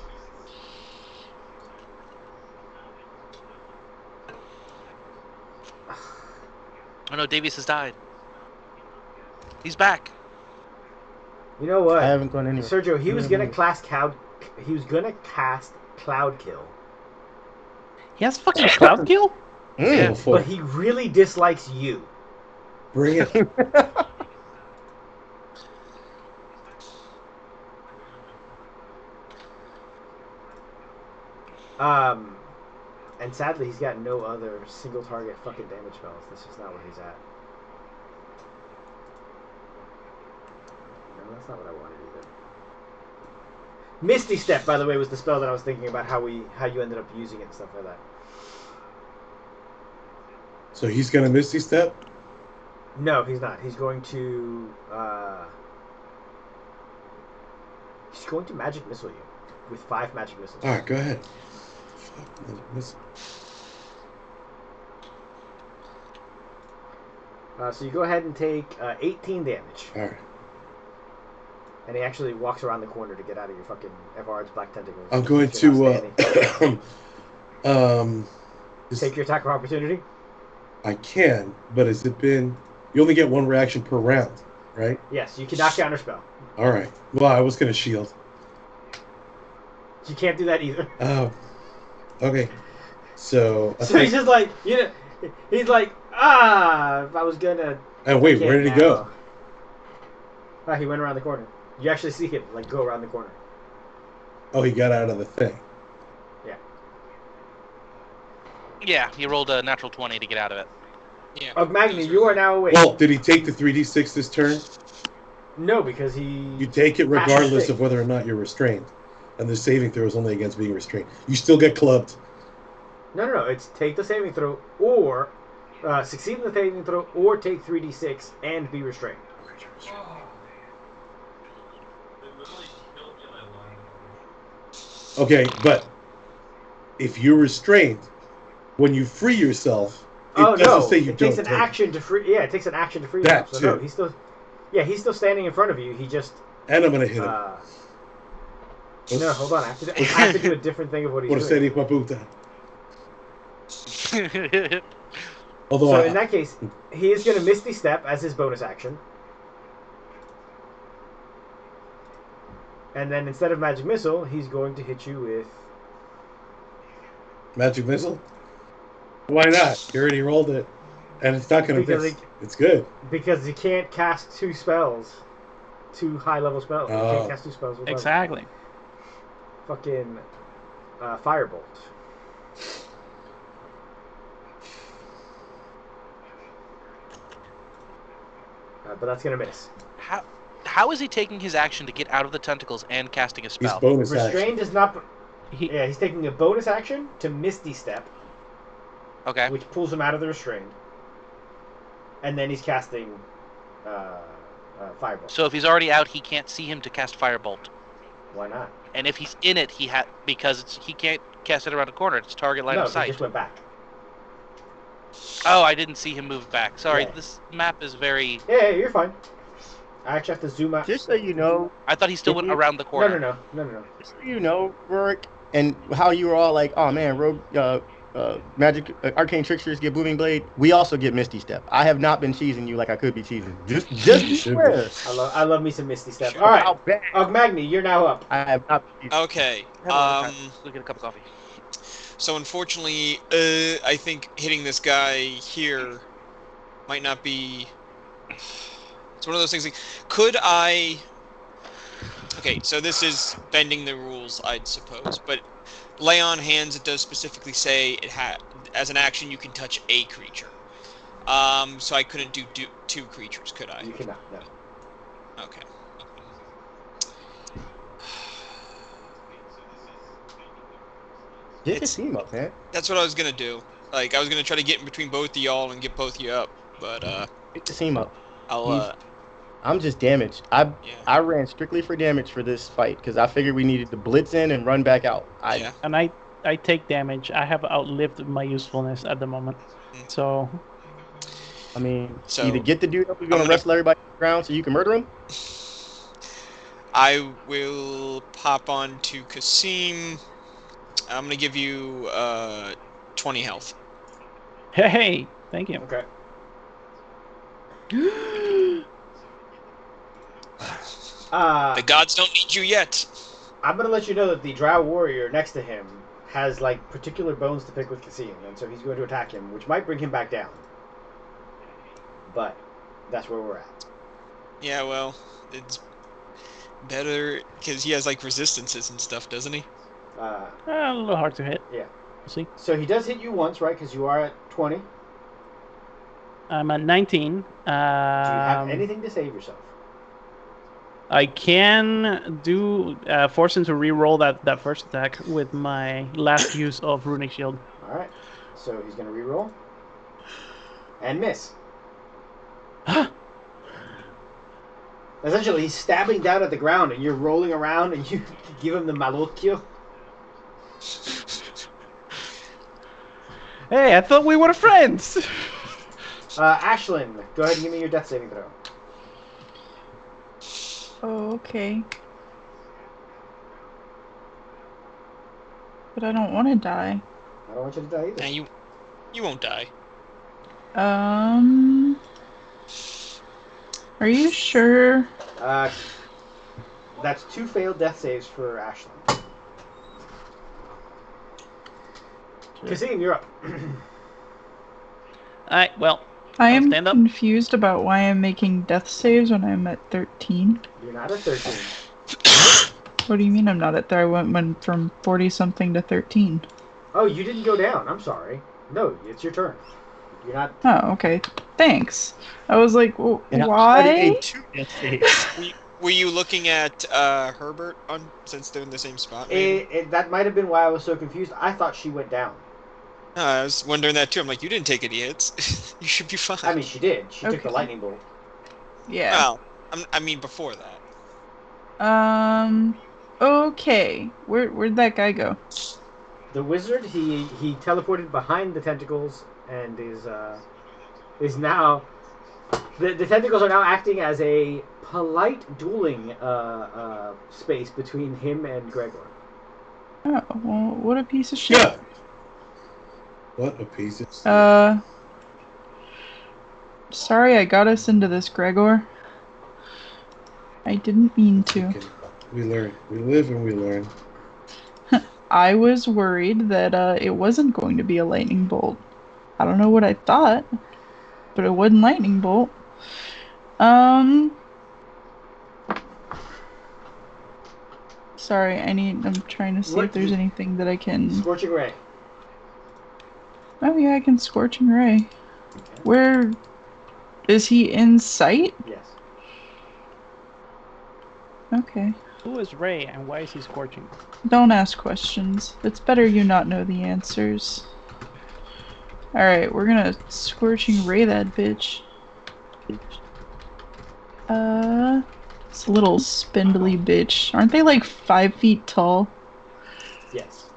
Oh no, Davies has died. He's back. You know what? I haven't gone anywhere. Sergio, he was gonna cast Cloud. He was gonna cast Cloud Kill, He has fucking cloud kill? Yeah. but he really dislikes you. Bring it. And sadly, he's got no other single target fucking damage spells. This is not where he's at. No, that's not what I wanted either. Misty Step, by the way, was the spell that I was thinking about. How you ended up using it and stuff like that. So he's gonna Misty Step? No, he's not. He's going to. He's going to Magic Missile you with 5 Magic Missiles. Alright, go ahead. Fuck, miss. So you go ahead and take 18 damage. Alright. And he actually walks around the corner to get out of your fucking Evard's Black Tentacles. I'm going If you're to not standing. Take your attack of opportunity? I can, but has it been you only get 1 reaction per round, right? Yes, you cannot counterspell. Alright. Well, I was gonna shield. You can't do that either. Oh. Okay. So So he's just like, he's like, if I was gonna. and wait, I where did can't he go? now. He went around the corner. You actually see him like go around the corner. Oh, he got out of the thing. Yeah, he rolled a natural 20 to get out of it. Yeah. Magni, you are now awake. Well, did he take the 3d6 this turn? No, because he. You take it Master regardless save. of whether or not you're restrained. And the saving throw is only against being restrained. You still get clubbed. No. It's take the saving throw or succeed in the saving throw or take 3d6 and be restrained. Okay, but if you're restrained, when you free yourself, it doesn't say you it don't takes an take it. action to free. Yeah, it takes an action to free That yourself. So no, too. he's still. Yeah, he's still standing in front of you. He just. And I'm gonna hit him. No, hold on. I have to do a different thing of what he's Por ser doing. hijo de puta. Although So I, in that case, he is going to Misty Step as his bonus action. And then instead of Magic Missile, he's going to hit you with... Magic Missile? Why not? You already rolled it. And it's not gonna Because miss. It's good. Because he can't cast 2 spells. 2 high-level spells. He Oh. can't cast 2 spells with Exactly. fucking Firebolt. But that's going to miss. How is he taking his action to get out of the tentacles and casting a He's spell? bonus Restrained action. is not... He, Yeah, he's taking a bonus action to Misty Step, Okay. which pulls him out of the restrained. And then he's casting Firebolt. So if he's already out, he can't see him to cast Firebolt. Why not? And if he's in it, he can't cast it around a corner. It's target line No, of he sight. just went back. Oh, I didn't see him move back. Sorry, Yeah. this map is very. Yeah, you're fine. I actually have to zoom out. Just so you know, I thought he still went around the No, corner. no, no, no, no, no. just so you know, Rourke, and how you were all like, "Oh man, Rogue arcane tricksters get booming blade. We also get misty step. I have not been cheesing you like I could be cheesing. Just You should be. beware. I love me some Misty Step. Sure. All right, How bad Magni, you're now up. I have not been cheesing. Okay. Have a lot of time. Go get a cup of coffee. So unfortunately, I think hitting this guy here might not be. It's one of those things. Like, could I? Okay, so this is bending the rules, I'd suppose. But lay on hands, it does specifically say as an action you can touch a creature. So I couldn't do two creatures, could I? You cannot. No. Okay. Get your team up, man. That's what I was gonna do. Like, I was gonna try to get in between both of y'all and get both of you up, but Get the team up. I'm just damaged. I ran strictly for damage for this fight because I figured we needed to blitz in and run back out. Yeah. And I take damage. I have outlived my usefulness at the moment. So I mean, So, either get the dude up, we're gonna gonna- wrestle everybody on the ground so you can murder him. I will pop on to Kasim. I'm gonna give you 20 health. hey, thank you. Okay. The gods don't need you yet. I'm gonna let you know that the Drow warrior next to him has like particular bones to pick with Kasim, and so he's going to attack him, which might bring him back down. But that's where we're at. Yeah, well, it's better because he has like resistances and stuff, doesn't he? A little hard to hit. Yeah. We'll see. So he does hit you once, right? Because you are at 20. Do you I'm at 19. have anything to save yourself? I can do force him to re-roll that first attack with my last use of runic shield. All right. So he's going to reroll and miss. Essentially, he's stabbing down at the ground, and you're rolling around, and you give him the malocchio. Hey, I thought we were friends. Ashlyn, go ahead and give me your death saving throw. Oh, okay. But I don't want to die. I don't want you to die either. Nah, you won't die. Are you sure? That's 2 failed death saves for Ashlyn. Kasim, you're up. Alright, well, I I'll am stand up. confused about why I'm making death saves when I'm at 13. You're not at 13. What do you mean I'm not at there? I went from 40 something to 13. Oh, you didn't go down. I'm sorry. No, it's your turn. You're not. Oh, okay. Thanks. I was like, And I why? made 2 death saves. Were you looking at Herbert since they're in the same spot? Maybe? That might have been why I was so confused. I thought she went down. I was wondering that too. I'm like, you didn't take any hits. You should be fine. I mean, she did. She took the Okay. lightning bolt. Yeah. Well, I mean before that. Okay. Where'd that guy go? The wizard, he teleported behind the tentacles and is now. The tentacles are now acting as a polite dueling space between him and Gregor. Oh, well, what a piece of shit. Yeah. What a piece of Sorry I got us into this, Gregor. I didn't mean to. Okay. We learn. We live and we learn. I was worried that it wasn't going to be a lightning bolt. I don't know what I thought, but it wasn't lightning bolt. Sorry, I'm trying to see What if there's you- anything that I can. Scorching Ray. Oh yeah, I can Scorching Ray. Where is he in sight? Yes. Okay. Who is Ray and why is he scorching? Don't ask questions. It's better you not know the answers. Alright, we're gonna Scorching Ray that bitch. This little spindly bitch. Aren't they like 5 feet tall? Yes.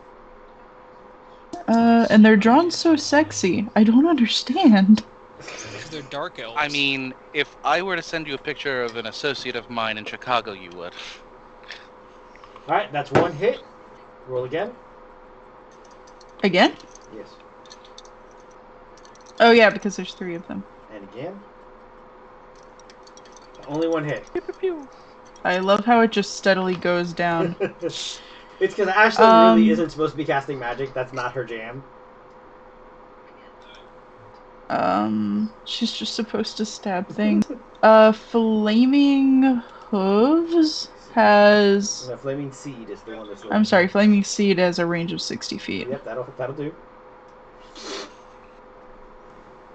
And they're drawn so sexy. I don't understand. Because they're dark elves. I mean, if I were to send you a picture of an associate of mine in Chicago, you would. All right, that's 1 hit. Roll again. Again? Yes. Oh yeah, because there's 3 of them. And again. Only one hit. Pew, pew, pew. I love how it just steadily goes down. It's because Ashlyn really Um, isn't supposed to be casting magic. That's not her jam. She's just supposed to stab things. Flaming Hooves has. The Flaming Seed is the one that's. I'm sorry, Flaming Seed has a range of 60 feet. Yep, that'll do.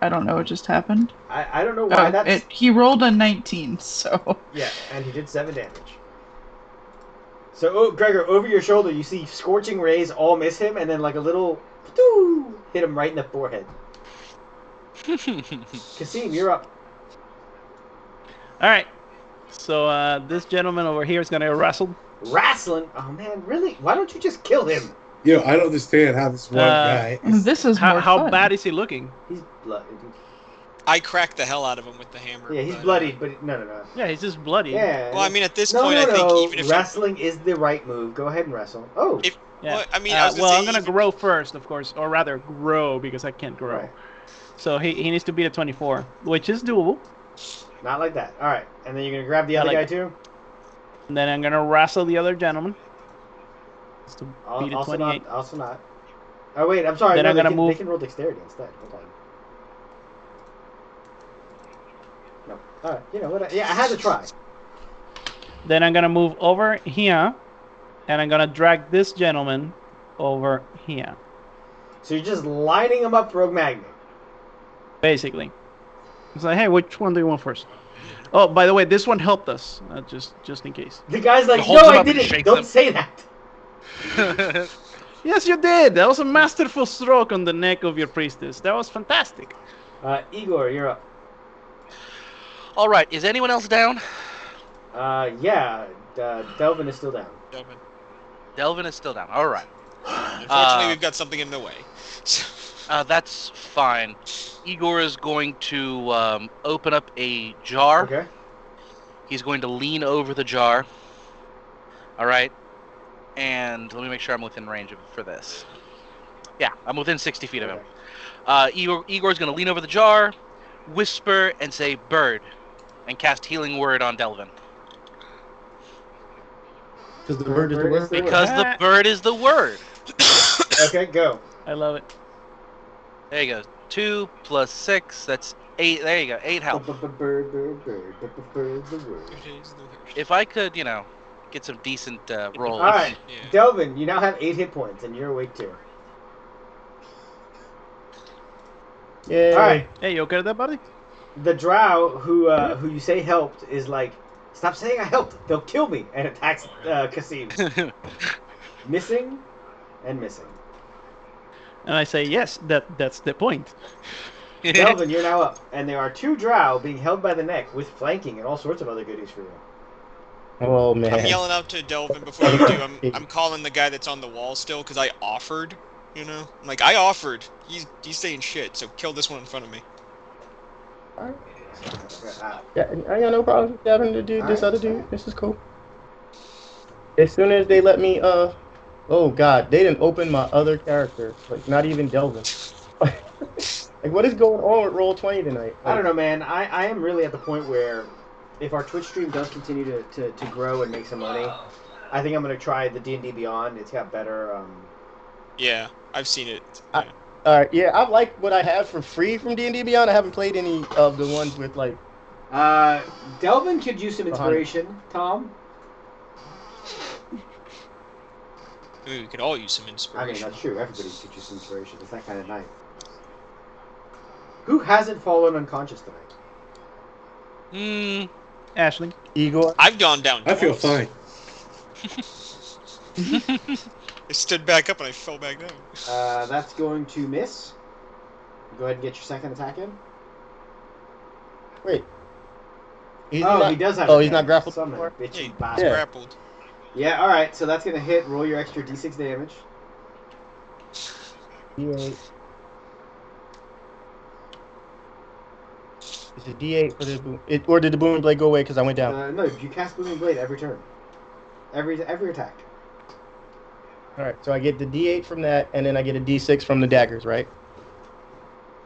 I don't know what just happened. I don't know why that's. He rolled a 19, so. Yeah, and he did 7 damage. So, Gregor, over your shoulder, you see Scorching Rays all miss him, and then like a little hit him right in the forehead. Kasim, you're up. All right. So this gentleman over here is gonna wrestle. Wrestling? Oh man, really? Why don't you just kill him? Yo, I don't understand how this one guy. This is more How fun. bad is he looking? He's bloody. I cracked the hell out of him with the hammer. Yeah, he's but, bloodied, but no. Yeah, he's just bloody. Yeah. Well, I mean, at this no, point, no, I think no. even if Wrestling is the right move. Go ahead and wrestle. Oh. If, Yeah. well, I mean, I was gonna well, say I'm gonna even- grow first, of course, or rather grow because I can't grow. Right. So he needs to beat a 24, which is doable. Not like that. All right, and then you're gonna grab the I other like guy it. too. And then I'm gonna wrestle the other gentleman. Just to beat a Also 28. not. Also not. Oh wait, I'm sorry. Then No, I'm they gonna can, move- They can roll dexterity instead. Hold on. No. All right. You know what? Yeah, I had to try. Then I'm gonna move over here, and I'm gonna drag this gentleman over here, So you're just lining them up for Rogue Magnet. basically. It's like, hey, which one do you want first? Oh, by the way, this one helped us, just in case. The guy's like, Holds no, them I up and didn't. shakes Don't them. say that. Yes, you did. That was a masterful stroke on the neck of your priestess. That was fantastic. Igor, you're up. All right, is anyone else down? Yeah. Delvin is still down. Delvin. Delvin is still down. All right. Unfortunately, we've got something in the way. That's fine. Igor is going to open up a jar. Okay. He's going to lean over the jar. All right. And let me make sure I'm within range for this. Yeah, I'm within 60 feet of him. Igor's going to lean over the jar, whisper, and say bird, and cast Healing Word on Delvin. Because the bird is the Bird is word. the Because the bird is the word. Okay, go. I love it. There you go. 2 plus 6, that's 8. There you go. 8 health. Bird, the word. If I could, get some decent rolls. All right, Yeah. Delvin, you now have 8 hit points, and you're awake too. Yeah. All right, Hey, you okay with that, buddy? the drow who you say helped is like, stop saying I helped. They'll kill me, and attacks Kasim. Missing and missing. And I say, yes, that's the point. Delvin, you're now up, and there are 2 drow being held by the neck with flanking and all sorts of other goodies for you. Oh I'm man. yelling out to Delvin before you do. I'm calling the guy that's on the wall still because I offered. I'm like, I offered. He's saying shit. So kill this one in front of me. Yeah, I got no problem with having to do this Alright. other dude. This is cool. As soon as they let me, oh god, they didn't open my other character. Like, not even Delvin. Like, what is going on with Roll20 tonight? I don't know, man. I am really at the point where if our Twitch stream does continue to grow and make some money, I think I'm going to try the D&D Beyond. It's got better... Yeah, I've seen it. All right, yeah, I like what I have for free from D&D Beyond. I haven't played any of the ones with like. Delvin could use some inspiration, Tom. We could all use some I mean, inspiration. that's true. Everybody could use some inspiration. It's that kind of night. Who hasn't fallen unconscious tonight? Ashley. Igor. I've gone down. I feel twice. fine. I stood back up and I fell back down. That's going to miss. Go ahead and get your second attack in. Wait. He's He does have. Oh, a he's not attack. grappled Summon, before? bitchy Yeah, he's bastard. grappled. Yeah, alright, so that's gonna hit. Roll your extra d6 damage. D8. It's a D8 for the boom. Or did the booming blade go away because I went down? No, you cast Booming Blade every turn. Every attack. All right, so I get the D8 from that, and then I get a D6 from the daggers, right?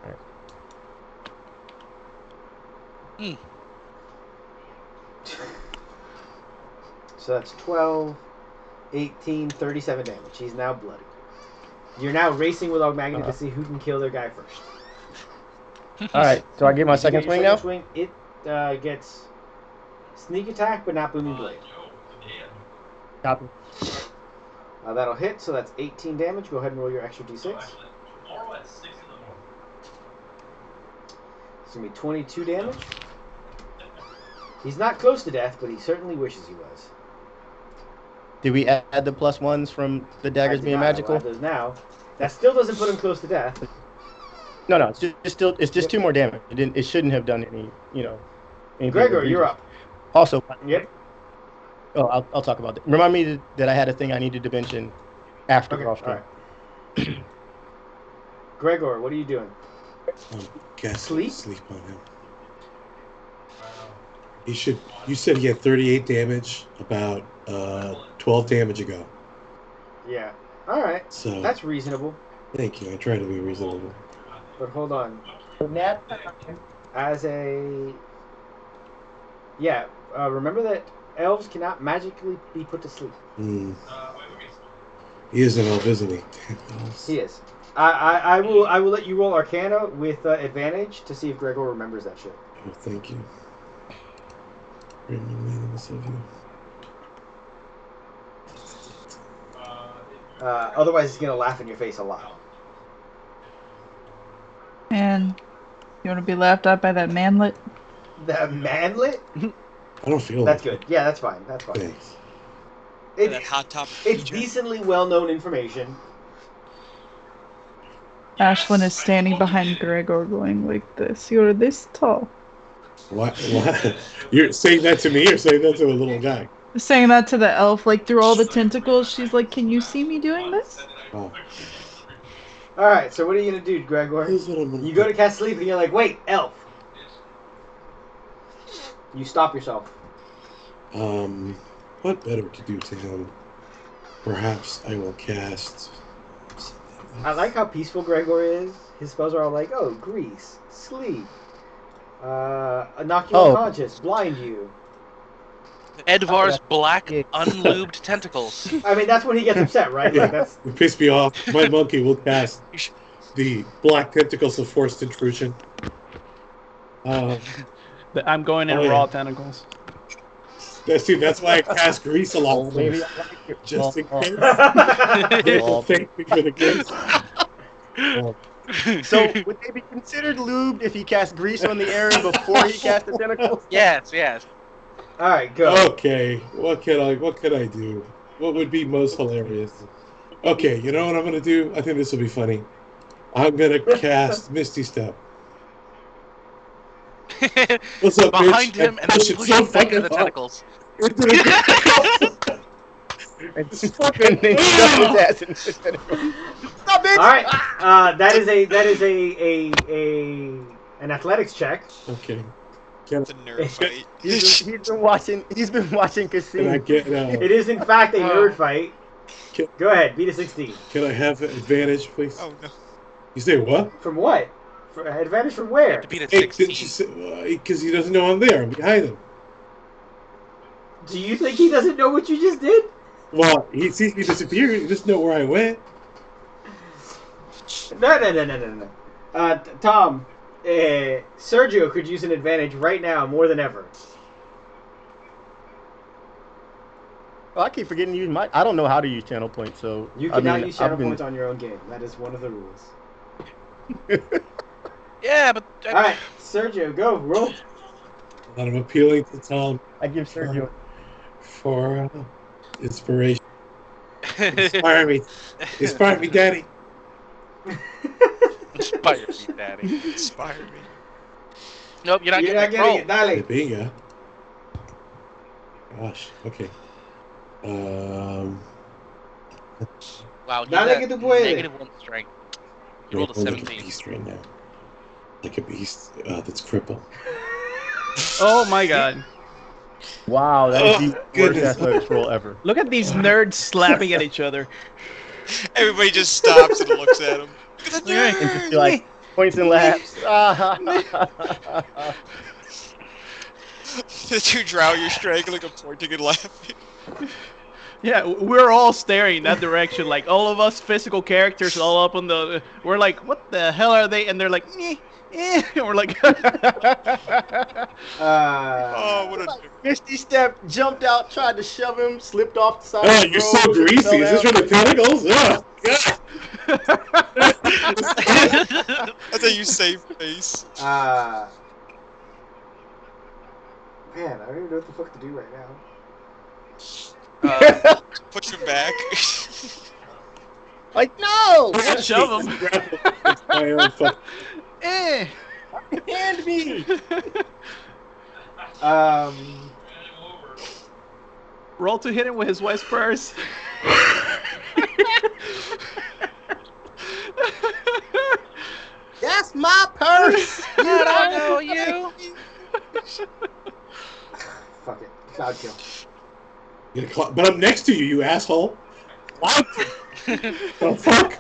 All right. Mm. So that's 12, 18, 37 damage. He's now bloody. You're now racing with Ogmagny to see who can kill their guy first. All right. So I get my If you second get your swing now. Swing, it gets sneak attack, but not booming blade. Copy. That'll hit, so that's 18 damage. Go ahead and roll your extra d6. It's going to be 22 damage. He's not close to death, but he certainly wishes he was. Did we add the +1s from the daggers I do being not. I'll magical? add those now. That still doesn't put him close to death. No, it's just 2 more damage. It shouldn't have done any, anything Gregor, egregious. you're up. Also, Yep. I'll talk about that. Remind me that I had a thing I needed to mention after Okay, off all right. Gregor, what are you doing? Cast Sleep? sleep on him. You said he had 38 damage about 12 damage ago. Yeah. All right. So That's reasonable. thank you. I try to be reasonable. But hold on. Nat, As a... Yeah, remember that elves cannot magically be put to sleep. Hmm. He is an elf, isn't he? He is. I will let you roll Arcana with advantage to see if Gregor remembers that shit. Oh, thank you. Reminiscence of you. Otherwise, he's gonna laugh in your face a lot. And you want to be laughed at by that manlet? The manlet? I don't feel That's like good. Yeah, that's fine. That's fine. Thanks. That hot topic. It's feature. decently well-known information. Ashlyn is standing behind Gregor going like this. You're this tall. What? You're saying that to me or saying that to a little guy? Saying that to the elf, like through all the tentacles, she's like, "Can you see me doing this?" Oh. All right. So what are you gonna do, Gregor? Here's what I'm gonna You do. go to cast sleep, and you're like, "Wait, elf." You stop yourself. What better to do to him? Perhaps I will cast. I like how peaceful Gregor is. His spells are all like, "Oh, grease, sleep, knock you Oh. unconscious, blind you." Edvar's black, Yeah. unlubed tentacles. I mean, that's when he gets upset, right? Yeah. Like that's You piss me off. My monkey will cast the black tentacles of forced intrusion. I'm going in Oh, yeah. raw tentacles. That's why I cast grease a lot. maybe first, I like it. just in Oh, case. oh. Thank me for the grease. So would they be considered lubed if he cast grease on the area before he cast the tentacles? Yes, yes. all right. Go. Okay, what could I do? What would be most hilarious? Okay, you know what I'm gonna do? I think this will be funny. I'm gonna cast Misty Step. What's up, Behind bitch? him and then push it push so him back into the fucking tentacles. hard into the- And then shove his ass into the tentacles. Stop it! All right. That is an athletics check. Okay. It's a nerd fight. He's been watching. He's been watching Can I Casino. get? It is in fact a nerd fight. Can- Go ahead. Beat a 16. Can I have advantage, please? Oh no. You say what? From what? For advantage from where? To beat a Hey, 16. because he doesn't know I'm there. I'm behind him. Do you think he doesn't know what you just did? Well, he sees me disappear. He doesn't know where I went. No. Tom, Sergio could use an advantage right now more than ever. Oh, I keep forgetting to use my. I don't know how to use channel points, so You I cannot mean, use channel I've been- points on your own game. That is one of the rules. Yeah, but All right, Sergio, go roll. And I'm appealing to Tom I give Sergio. for inspiration. Inspire me. Inspire me, Daddy. Inspire me, Daddy. Inspire me. Nope, you're not You're not getting getting it. it. Dale. Bingo. Gosh. Okay. Wow, he's Dale at que tú puedes. -1 strength. You rolled a I'm like 17. beast right now. Like a beast that's crippled. Oh my god. Wow, that is the worst goodness. athletics roll ever. Look at these nerds slapping at each other. Everybody just stops and looks at him. And just be like points and laughs. The two drow you're strangling are pointing and laughing. Yeah, we're all staring in that direction, like all of us physical characters all up on the. We're like, what the hell are they? And they're like, and we're like, Oh, what a Misty step, jumped out, tried to shove him, slipped off the side Oh, of the you're road. so greasy. fell Is this down. from the tentacles? Oh, God. That's how you save face. Man, I don't even know what the fuck to do right now. Push him back. Like, no! shove him. It's my own fuck. Hand me! Roll to hit him with his wife's purse. That's my purse! I don't know you. Fuck it. Cloud kill. But I'm next to you, you asshole. What? The fuck?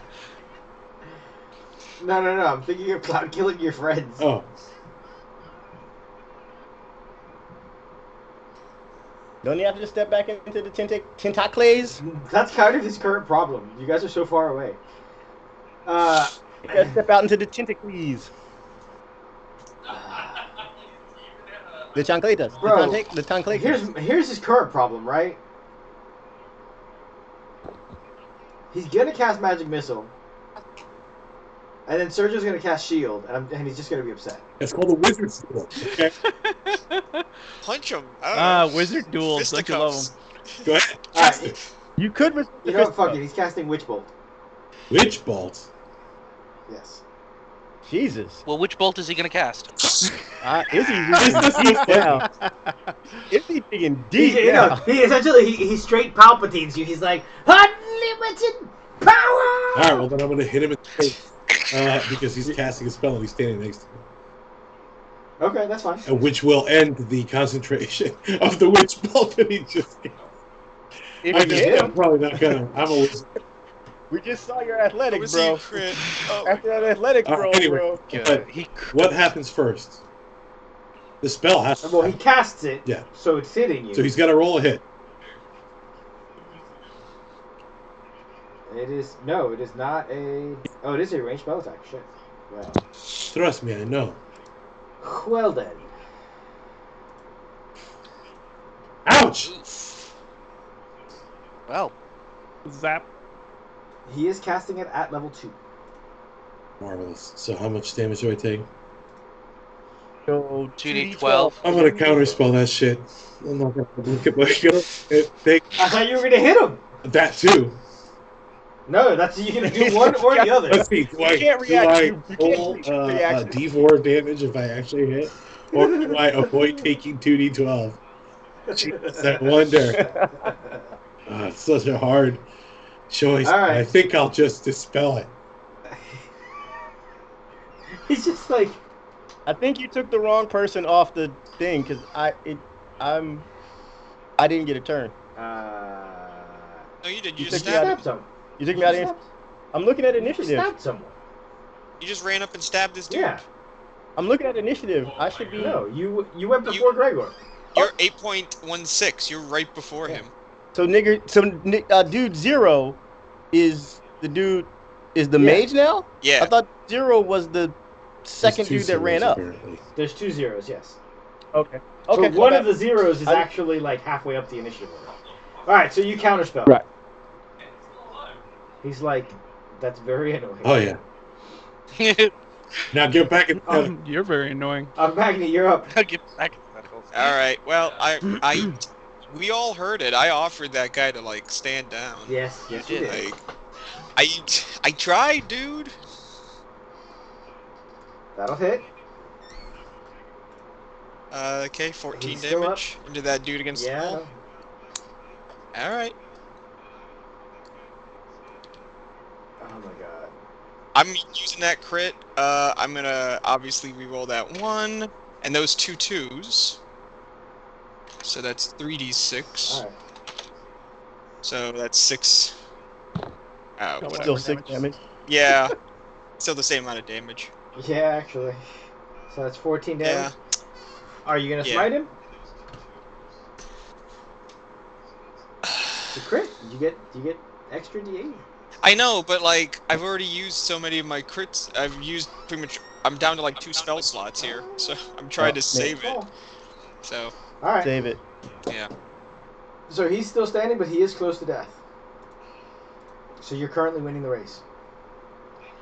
No. I'm thinking of cloud killing your friends. Oh. Don't you have to just step back into the tentacles? That's kind of his current problem. You guys are so far away. You gotta step out into the tentacles. The chancletas. Bro, The chancletas. here's his current problem, right? He's gonna cast Magic Missile, and then Sergio's gonna cast Shield, and he's just gonna be upset. It's called a wizard school. Okay? Punch him. I don't know. Wizard duels. Don't you love them? Fisticuffs. Go ahead. Alright, you You could. know what? Fuck it. He's casting Witch Bolt. Witch bolt. Yes. Jesus. Well, which bolt is he gonna cast? Izzy really deep now. Izzy digging deep You know, now. he essentially he straight Palpatines you. He's like unlimited power. All right, well then I'm gonna hit him in the face because he's casting a spell and he's standing next to me, Okay, that's fine. which will end the concentration of the witch bolt that he just. If I you hit I'm him, probably not gonna. I'm a wizard. we just saw your athletic, Was bro. he crit? Oh, After that athletic, bro, Anyway, bro. but what happens first? The spell has to. Well, he casts it. Yeah. So it's hitting you. So he's got to roll a hit. It is no. It is not a. Oh, it is a ranged spell attack. Shit. Well. Trust me, I know. Well then. Ouch! Well, Zap. He is casting it at level 2. Marvelous. So how much damage do I take? So 2d12. I'm gonna counterspell that shit. I'm not gonna look at my gun. Take I thought you were gonna hit him. that too. No, that's you're gonna do one or the other. Let's see. Do I can't react. You can't roll react. D4 damage if I actually hit, or do I avoid taking 2d12? Jesus, I wonder. It's such a hard choice. All right. I think I'll just dispel it. He's just like. I think you took the wrong person off the thing because I didn't get a turn. no, you did. You You just took me out stabbed. Stabbed someone. You took me out of. Stabbed- I'm looking at you initiative. Stabbed someone. You just ran up and stabbed this dude. Yeah. I'm looking at initiative. I should be. No, you went before Gregor. You're 8.16. You're right before him. So dude 0 is the dude is the Yeah. mage now? Yeah. I thought 0 was the second There's dude two that ran zeros, up. apparently. There's 2 zeros, yes. Okay. So Okay. one okay. of the zeros is I- actually like halfway up the initiative order. Alright, so you counterspell. Right. He's like, that's very annoying. Oh yeah. Now get back in. You're very annoying. Magni, you're up. Get back to that whole thing. All right. Well, we all heard it. I offered that guy to like stand down. Yes, you did. Like, I tried, dude. That'll hit. Okay, 14 He's still damage into that dude against the Yeah. wall. All right. Oh my god. I'm using that crit. I'm gonna obviously reroll that 1 and those 2 2s. So that's 3d6. Alright. So that's 6. Still Whatever. Still 6 damage. Yeah. Still the same amount of damage. Yeah, actually. So that's 14 damage. Yeah. Are you gonna Yeah. smite him? It's a crit. You get extra D8. I know, but like I've already used so many of my crits. I've used pretty much. I'm down to like 2 spell slots here, so I'm trying to save it. So All right. Save it. yeah. So he's still standing, but he is close to death. So you're currently winning the race.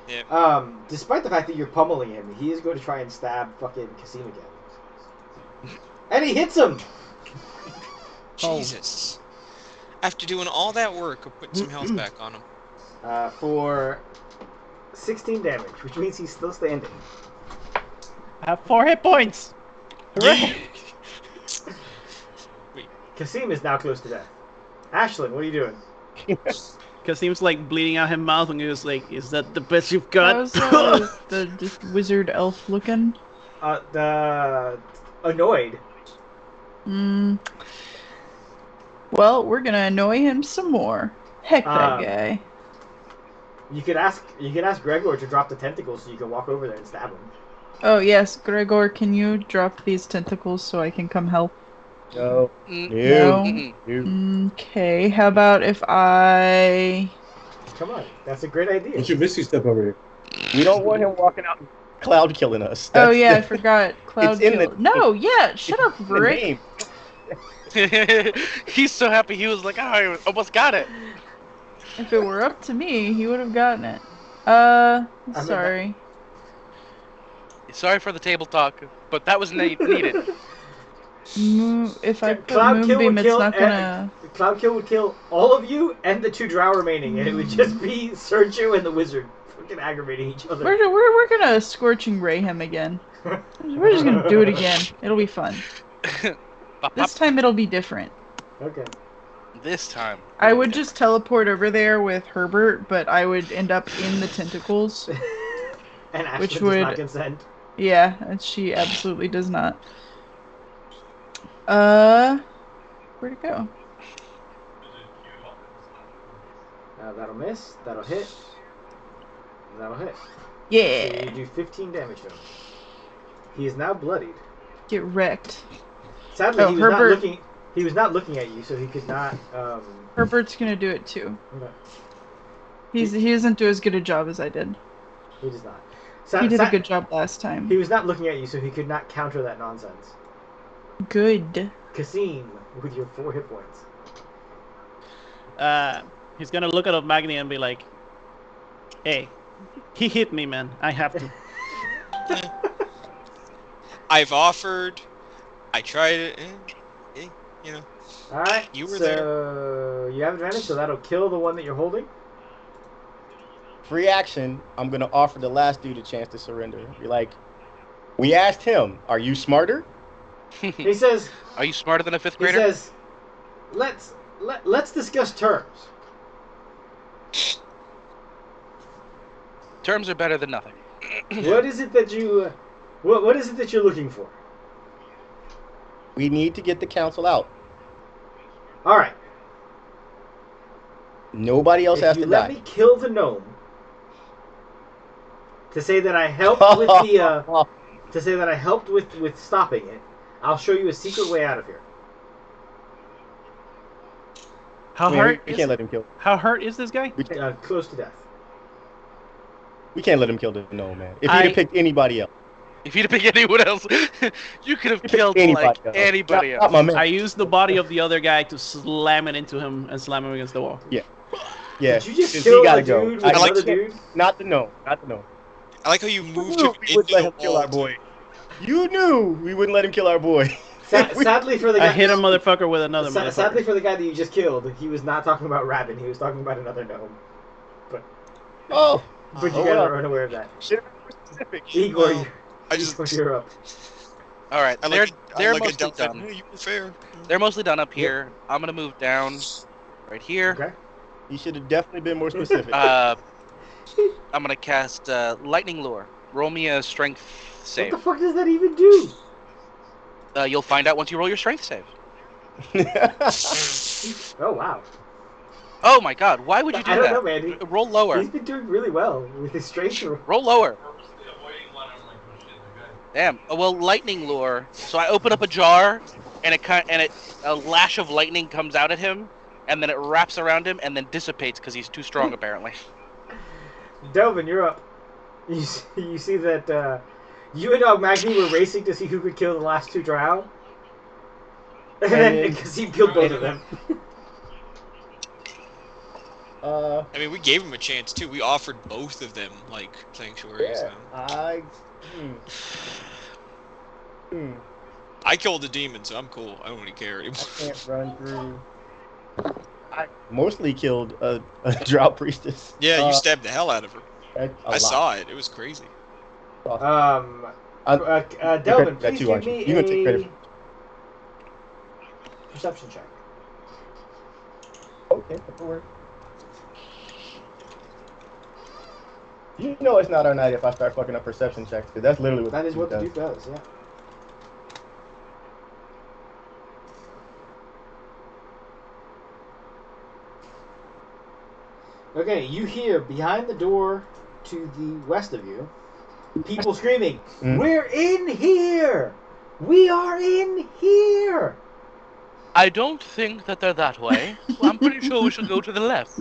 Yeah. Despite the fact that you're pummeling him, he is going to try and stab fucking Kasim again. And he hits him! Jesus. After doing all that work of putting some health back on him. For 16 damage, which means he's still standing. I have 4 hit points. Hooray! Kasim is now close to death. Ashlyn, what are you doing? Kasim's like bleeding out his mouth and he was like, "Is that the best you've got?" How's the just wizard elf looking? The annoyed. Well, we're gonna annoy him some more. Heck that guy. You could ask Gregor to drop the tentacles so you can walk over there and stab him. Oh yes, Gregor, can you drop these tentacles so I can come help? No. No. Okay, how about if I... Come on, that's a great idea. What's your Misty Step over here? We don't want him walking out and cloud killing us. Oh That's yeah, I the- forgot. Cloud It's in kill. the- No, yeah, shut up, the Rick. name. He's so happy he was like, oh, I almost got it. If it were up to me, he would have gotten it. Sorry. Sorry for the table talk, but that was needed. If I put Cloud Kill Moonbeam, would it's kill. not gonna... Cloud Kill would kill all of you and the 2 drow remaining, and it would just be Sergio and the wizard fucking aggravating each other. We're gonna Scorching Ray him again. We're just gonna do it again. It'll be fun. This time it'll be different. Okay. This time. I would just teleport over there with Herbert, but I would end up in the tentacles. And Ashlyn Which does would- not consent. Yeah, and she absolutely does not. Where'd it go? That'll miss. That'll hit. And that'll hit. So Yeah. you do 15 damage to him. He is now bloodied. Get wrecked. Sadly, Oh, he was Herbert- not looking. He was not looking at you, so he could not. Herbert's gonna do it too. Okay. He doesn't do as good a job as I did. He does not. He did a good job last time. He was not looking at you, so he could not counter that nonsense. Good. Kasim, with your 4 hit points. He's gonna look at Magni and be like, "Hey, he hit me, man. I have to." I've offered. I tried it. You know. All right. You were so you have advantage, so that'll kill the one that you're holding. Free action. I'm gonna offer the last dude a chance to surrender. Be like, we asked him, "Are you smarter?" He says. Are you smarter than a 5th He grader? says, "Let's discuss terms." Terms are better than nothing. What is it that you? What is it that you're looking for? We need to get the council out. All right. Nobody else If has you to let die. me kill the gnome to say that I helped with the to say that I helped with stopping it, I'll show you a secret way out of here. How We hurt? can't let him kill. How hurt is this guy? We can't, Close to death. we can't let him kill the gnome, man. If I- he'd have picked anybody else, If you'd have picked anyone else, you could have picked killed anybody like else. anybody Not else. my man. I used the body of the other guy to slam it into him and slam him against the wall. Yeah, Did you just since kill he gotta a go. dude with I like another can't- dude? Not the gnome. Not the gnome. I like how you moved You him knew we wouldn't into let the him kill wall. our boy. You knew we wouldn't let him kill our boy. Sadly for the guy, I hit a motherfucker with another motherfucker. Sadly for the guy that you just killed, he was not talking about Rabin. He was talking about another gnome. Oh, But you Oh, guys well. are unaware of that. should have been more specific. Igor, Well, I just you're up. All right, I they're like they're I like a mostly dumb done. Hey, you were fair. They're mostly done up here. I'm gonna move down right here. Okay. You should have definitely been more specific. I'm gonna cast Lightning Lure. Roll me a Strength What save. the fuck does that even do? You'll find out once you roll your Strength save. Oh wow. Oh my God! Why would you do I don't that? know, man. Roll lower. He's been doing really well with his strength. Roll lower. Damn. Well, lightning lure. So I open up a jar, and a lash of lightning comes out at him, and then it wraps around him and then dissipates because he's too strong apparently. Delvin, you're up. You see that you and Magni were racing to see who could kill the last two drow. And then Kasim killed both of them. I mean, we gave him a chance too. We offered both of them like sanctuaries. Yeah, I killed the demon, so I'm cool. I don't really care anymore. I can't run through. I mostly killed a drow priestess. Yeah, you stabbed the hell out of her. I saw it. It was crazy. Delvin, that please too, give aren't you? me You can take credit a perception check. Okay, that'll work. You know it's not our night if I start fucking up perception checks, because that's literally what That is what the does. dude does, yeah. Okay, you hear behind the door to the west of you people screaming, "We're in here! We are in here!" I don't think that they're that way. I'm pretty sure we should go to the left.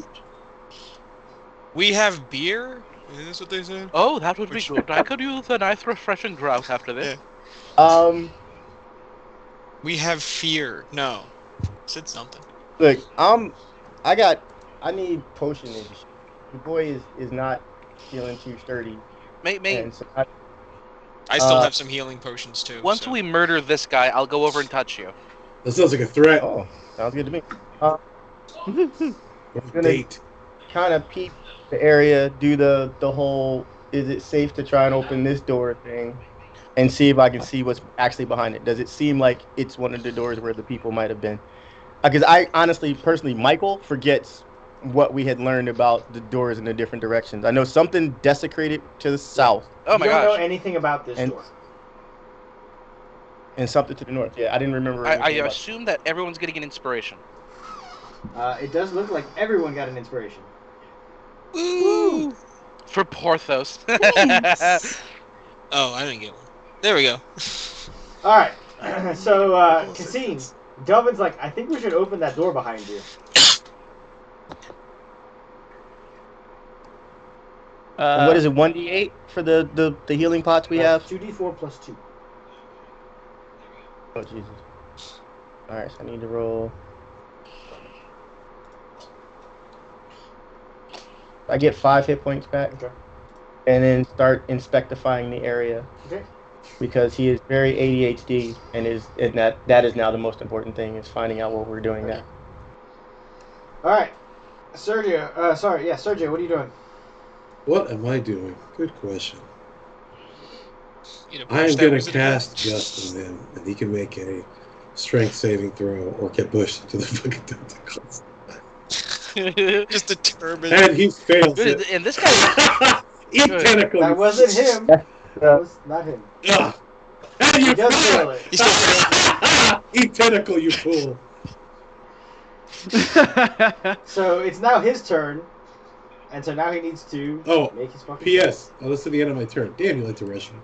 We have beer? Is this what they said? Oh, that would be good. I could use a nice refreshing draught after this. We have fear. No. Said something. Look, I need potionage. The boy is not feeling too sturdy. And so I still have some healing potions too. Once we murder this guy, I'll go over and touch you. That sounds like a threat. Oh, sounds good to me. Date. Kind of peep the area, do the whole is it safe to try and open this door thing, and see if I can see what's actually behind it. Does it seem like it's one of the doors where the people might have been? Because I honestly, personally, Michael forgets what we had learned about the doors in the different directions. I know something desecrated to the south. Oh my You don't gosh. know anything about this door. And something to the north. Yeah, I didn't remember. I anything about assume that everyone's getting an inspiration. It does look like everyone got an inspiration. Woo! For Porthos. Thanks. Oh, I didn't get one. There we go. Alright, so, Kasim, Delvin's like, I think we should open that door behind you. And what is it, 1d8 for the healing pots we have? 2d4 plus 2. Oh, Jesus. Alright, so I need to roll. I get 5 hit points back. Okay. And then start inspectifying the area. Okay. Because he is very ADHD, and that is now the most important thing, is finding out what we're doing now. Alright. Sergio, Sergio, what are you doing? What am I doing? Good question. You know, I am push that going to wizard cast Just on him, and he can make a strength saving throw or get pushed into the fucking tentacles. Just determined. And he fails Good, it. and this guy. Eat Good. tentacle. That wasn't him. That was not him. Ugh. And He you does fail fail. it. He still failed. Eat tentacle, you fool. So it's now his turn, and so now he needs to make his fucking P.S. Oh, that's to the end of my turn. Damn, you like to rush me.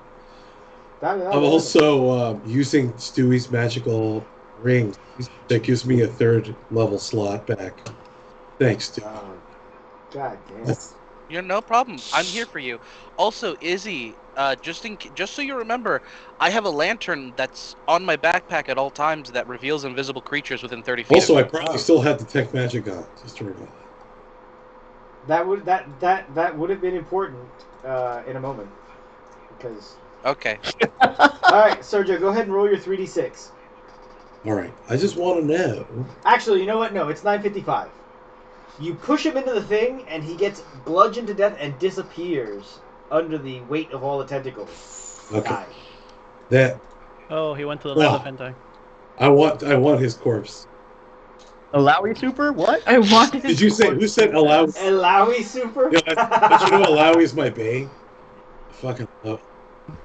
That I'm also using Stewie's magical ring. That gives me a 3rd level slot back. Thanks, Stewie. God damn. You're no problem. I'm here for you. Also, Izzy, just so you remember, I have a lantern that's on my backpack at all times that reveals invisible creatures within 30 feet. Also, I of me. probably still have Detect Magic on, just to remember. That would have been important in a moment, because. Okay. All right, Sergio, go ahead and roll your 3d6. All right. I just want to know. Actually, you know what? No, it's 9:55. You push him into the thing, and he gets bludgeoned to death and disappears under the weight of all the tentacles. Okay. Die. That Oh, he went to the land of hentai. I want his corpse. Alawi super? What? I wanted. Did you say who said allow? Alawi super? Yeah, don't you know Alawi's my bane? I fucking love.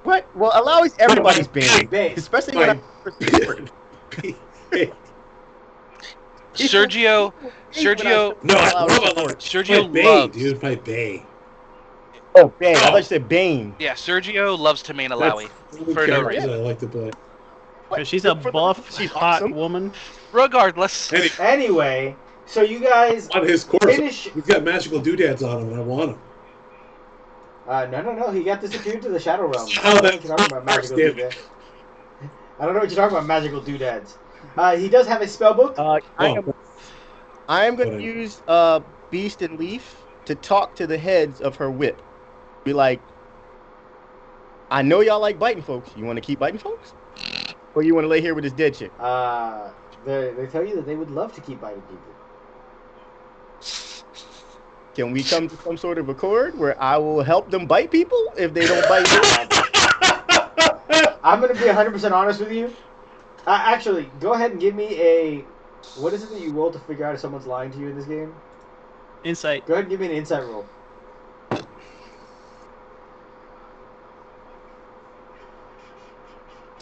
What? Well, Alawi's everybody's bane. Bane. Especially when Sergio. No, I love Alawi. Sergio my bane, loves. dude. My bane. Oh, Bane. I thought you said Bane. Yeah, Sergio loves to main Alawi That's the for no character reason. I like to play. Because she's a buff, She's hot awesome. woman. Regardless. Anyway, So you guys On his course, finish. he's got magical doodads on him, and I want him. No. He got disappeared to the Shadow Realm. Oh, I don't know what that's you're talking about magical damn it. doodads. I don't know what you're talking about magical doodads. He does have a spell book. I am going Whatever. to use Beast and Leaf to talk to the heads of her whip. Be like, I know y'all like biting folks. You want to keep biting folks? Or you want to lay here with this dead chick? They tell you that they would love to keep biting people. Can we come to some sort of accord where I will help them bite people if they don't bite me? I'm going to be 100% honest with you. Actually, go ahead and give me a... What is it that you roll to figure out if someone's lying to you in this game? Insight. Go ahead and give me an insight roll.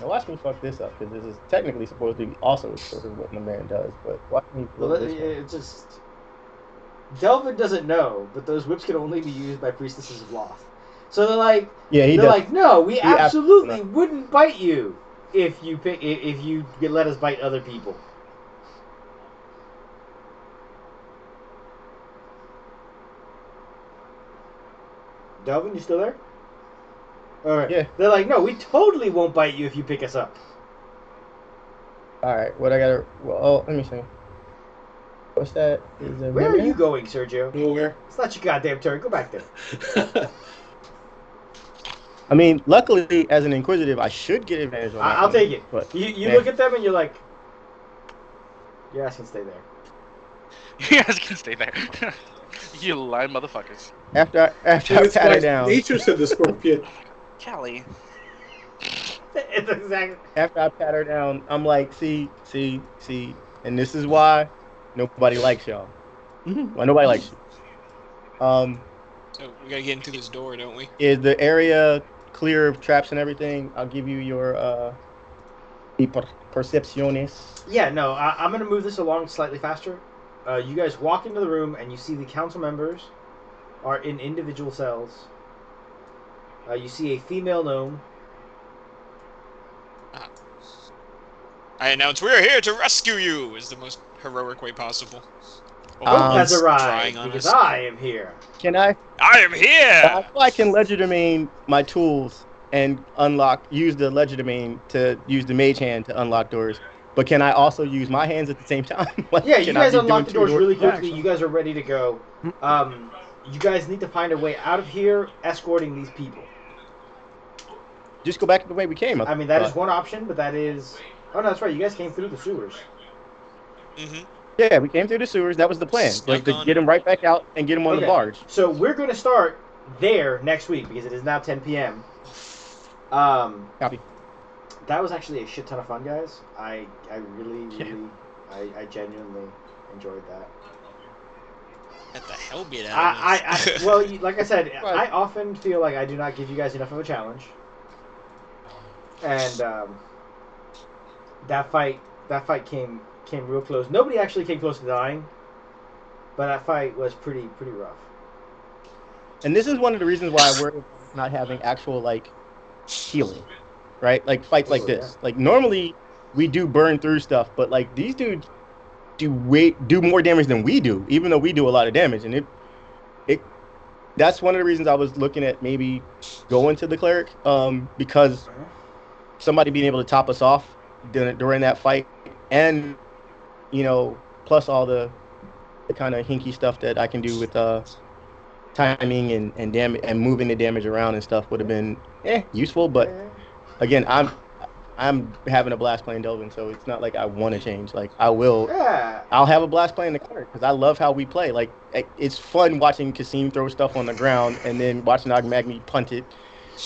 Now watch me fuck this up, because this is technically supposed to be also sort of what my man does, but watch me blow Well, this one. it just... Delvin doesn't know, but those whips can only be used by priestesses of Loth. So they're like, Yeah, he does. no, we absolutely absolutely wouldn't bite you if you let us bite other people. Delvin, you still there? All right. Yeah. They're like, no, we totally won't bite you if you pick us up. All right, what I gotta? Well, let me see. What's that? Is that Where are you going, Sergio? Nowhere. It's not your goddamn turn. Go back there. I mean, luckily, as an inquisitive, I should get advantage on that. I'll one, take it. But You Yeah. look at them and you're like, your ass can stay there. You guys can stay there. You lying motherfuckers. after I That's pat why her down, Nature said the scorpion. Callie. It's exactly. after I pat her down, I'm like, see, and this is why nobody likes y'all. Why nobody likes you. So we gotta get into this door, don't we? Is the area clear of traps and everything? I'll give you your percepciones. Yeah, no, I'm going to move this along slightly faster. You guys walk into the room and you see the council members are in individual cells. You see a female gnome. I announce we're here to rescue you is the most heroic way possible. Hope Um, has Trying arrived on because us. I am here. Can I? I am here. I feel I can legerdemain my tools and use the legerdemain to use the mage hand to unlock doors. But can I also use my hands at the same time? Like, Yeah, you can I guys be unlock the doing doors two really doors? quickly. You guys are ready to go. You guys need to find a way out of here, escorting these people. Just go back the way we came. I mean, that is one option, but that is... Oh, no, that's right. You guys came through the sewers. Mm-hmm. Yeah, we came through the sewers. That was the plan. Snuck Like to on. get him right back out and get him on the Okay. barge. So we're going to start there next week because it is now 10 p.m. Copy. That was actually a shit ton of fun, guys. I genuinely enjoyed that. Get the hell beat out of us. Well, like I said, Right. I often feel like I do not give you guys enough of a challenge. And that fight came real close. Nobody actually came close to dying, but that fight was pretty rough. And this is one of the reasons why we're not having actual like healing, right? Like fights like this. Like normally we do burn through stuff, but like these dudes do more damage than we do, even though we do a lot of damage. And that's one of the reasons I was looking at maybe going to the cleric, because somebody being able to top us off during that fight, and plus all the kind of hinky stuff that I can do with timing and damage and moving the damage around and stuff would have been useful. But again, I'm having a blast playing Delvin, so it's not like I want to change. Like I'll have a blast playing the cleric because I love how we play. Like it's fun watching Kasim throw stuff on the ground and then watching Magni punt it,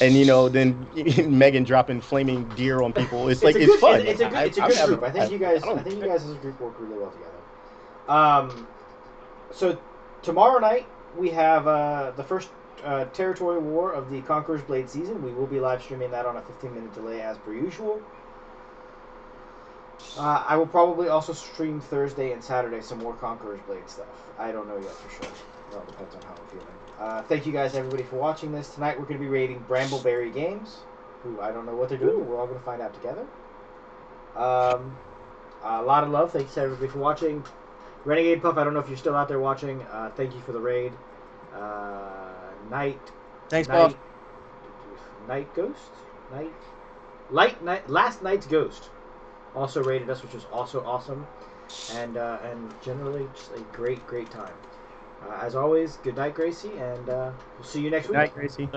and then Megan dropping flaming deer on people. It's fun. It's a good group. I think you guys as a group work really well together. So tomorrow night we have the first Territory War of the Conqueror's Blade season. We will be live streaming that on a 15-minute delay as per usual. I will probably also stream Thursday and Saturday some more Conqueror's Blade stuff. I don't know yet for sure. It all depends on how I'm feeling. Thank you guys, everybody, for watching this. Tonight we're going to be rating Brambleberry Games, who I don't know what they're doing, but we're all going to find out together. A lot of love. Thanks to everybody for watching. Renegade Puff, I don't know if you're still out there watching. Thank you for the raid. Thanks, Puff. Night Ghost? Last Night's Ghost also rated us, which was also awesome. And generally just a great time. As always, good night, Gracie, and we'll see you next week. Good night, Gracie.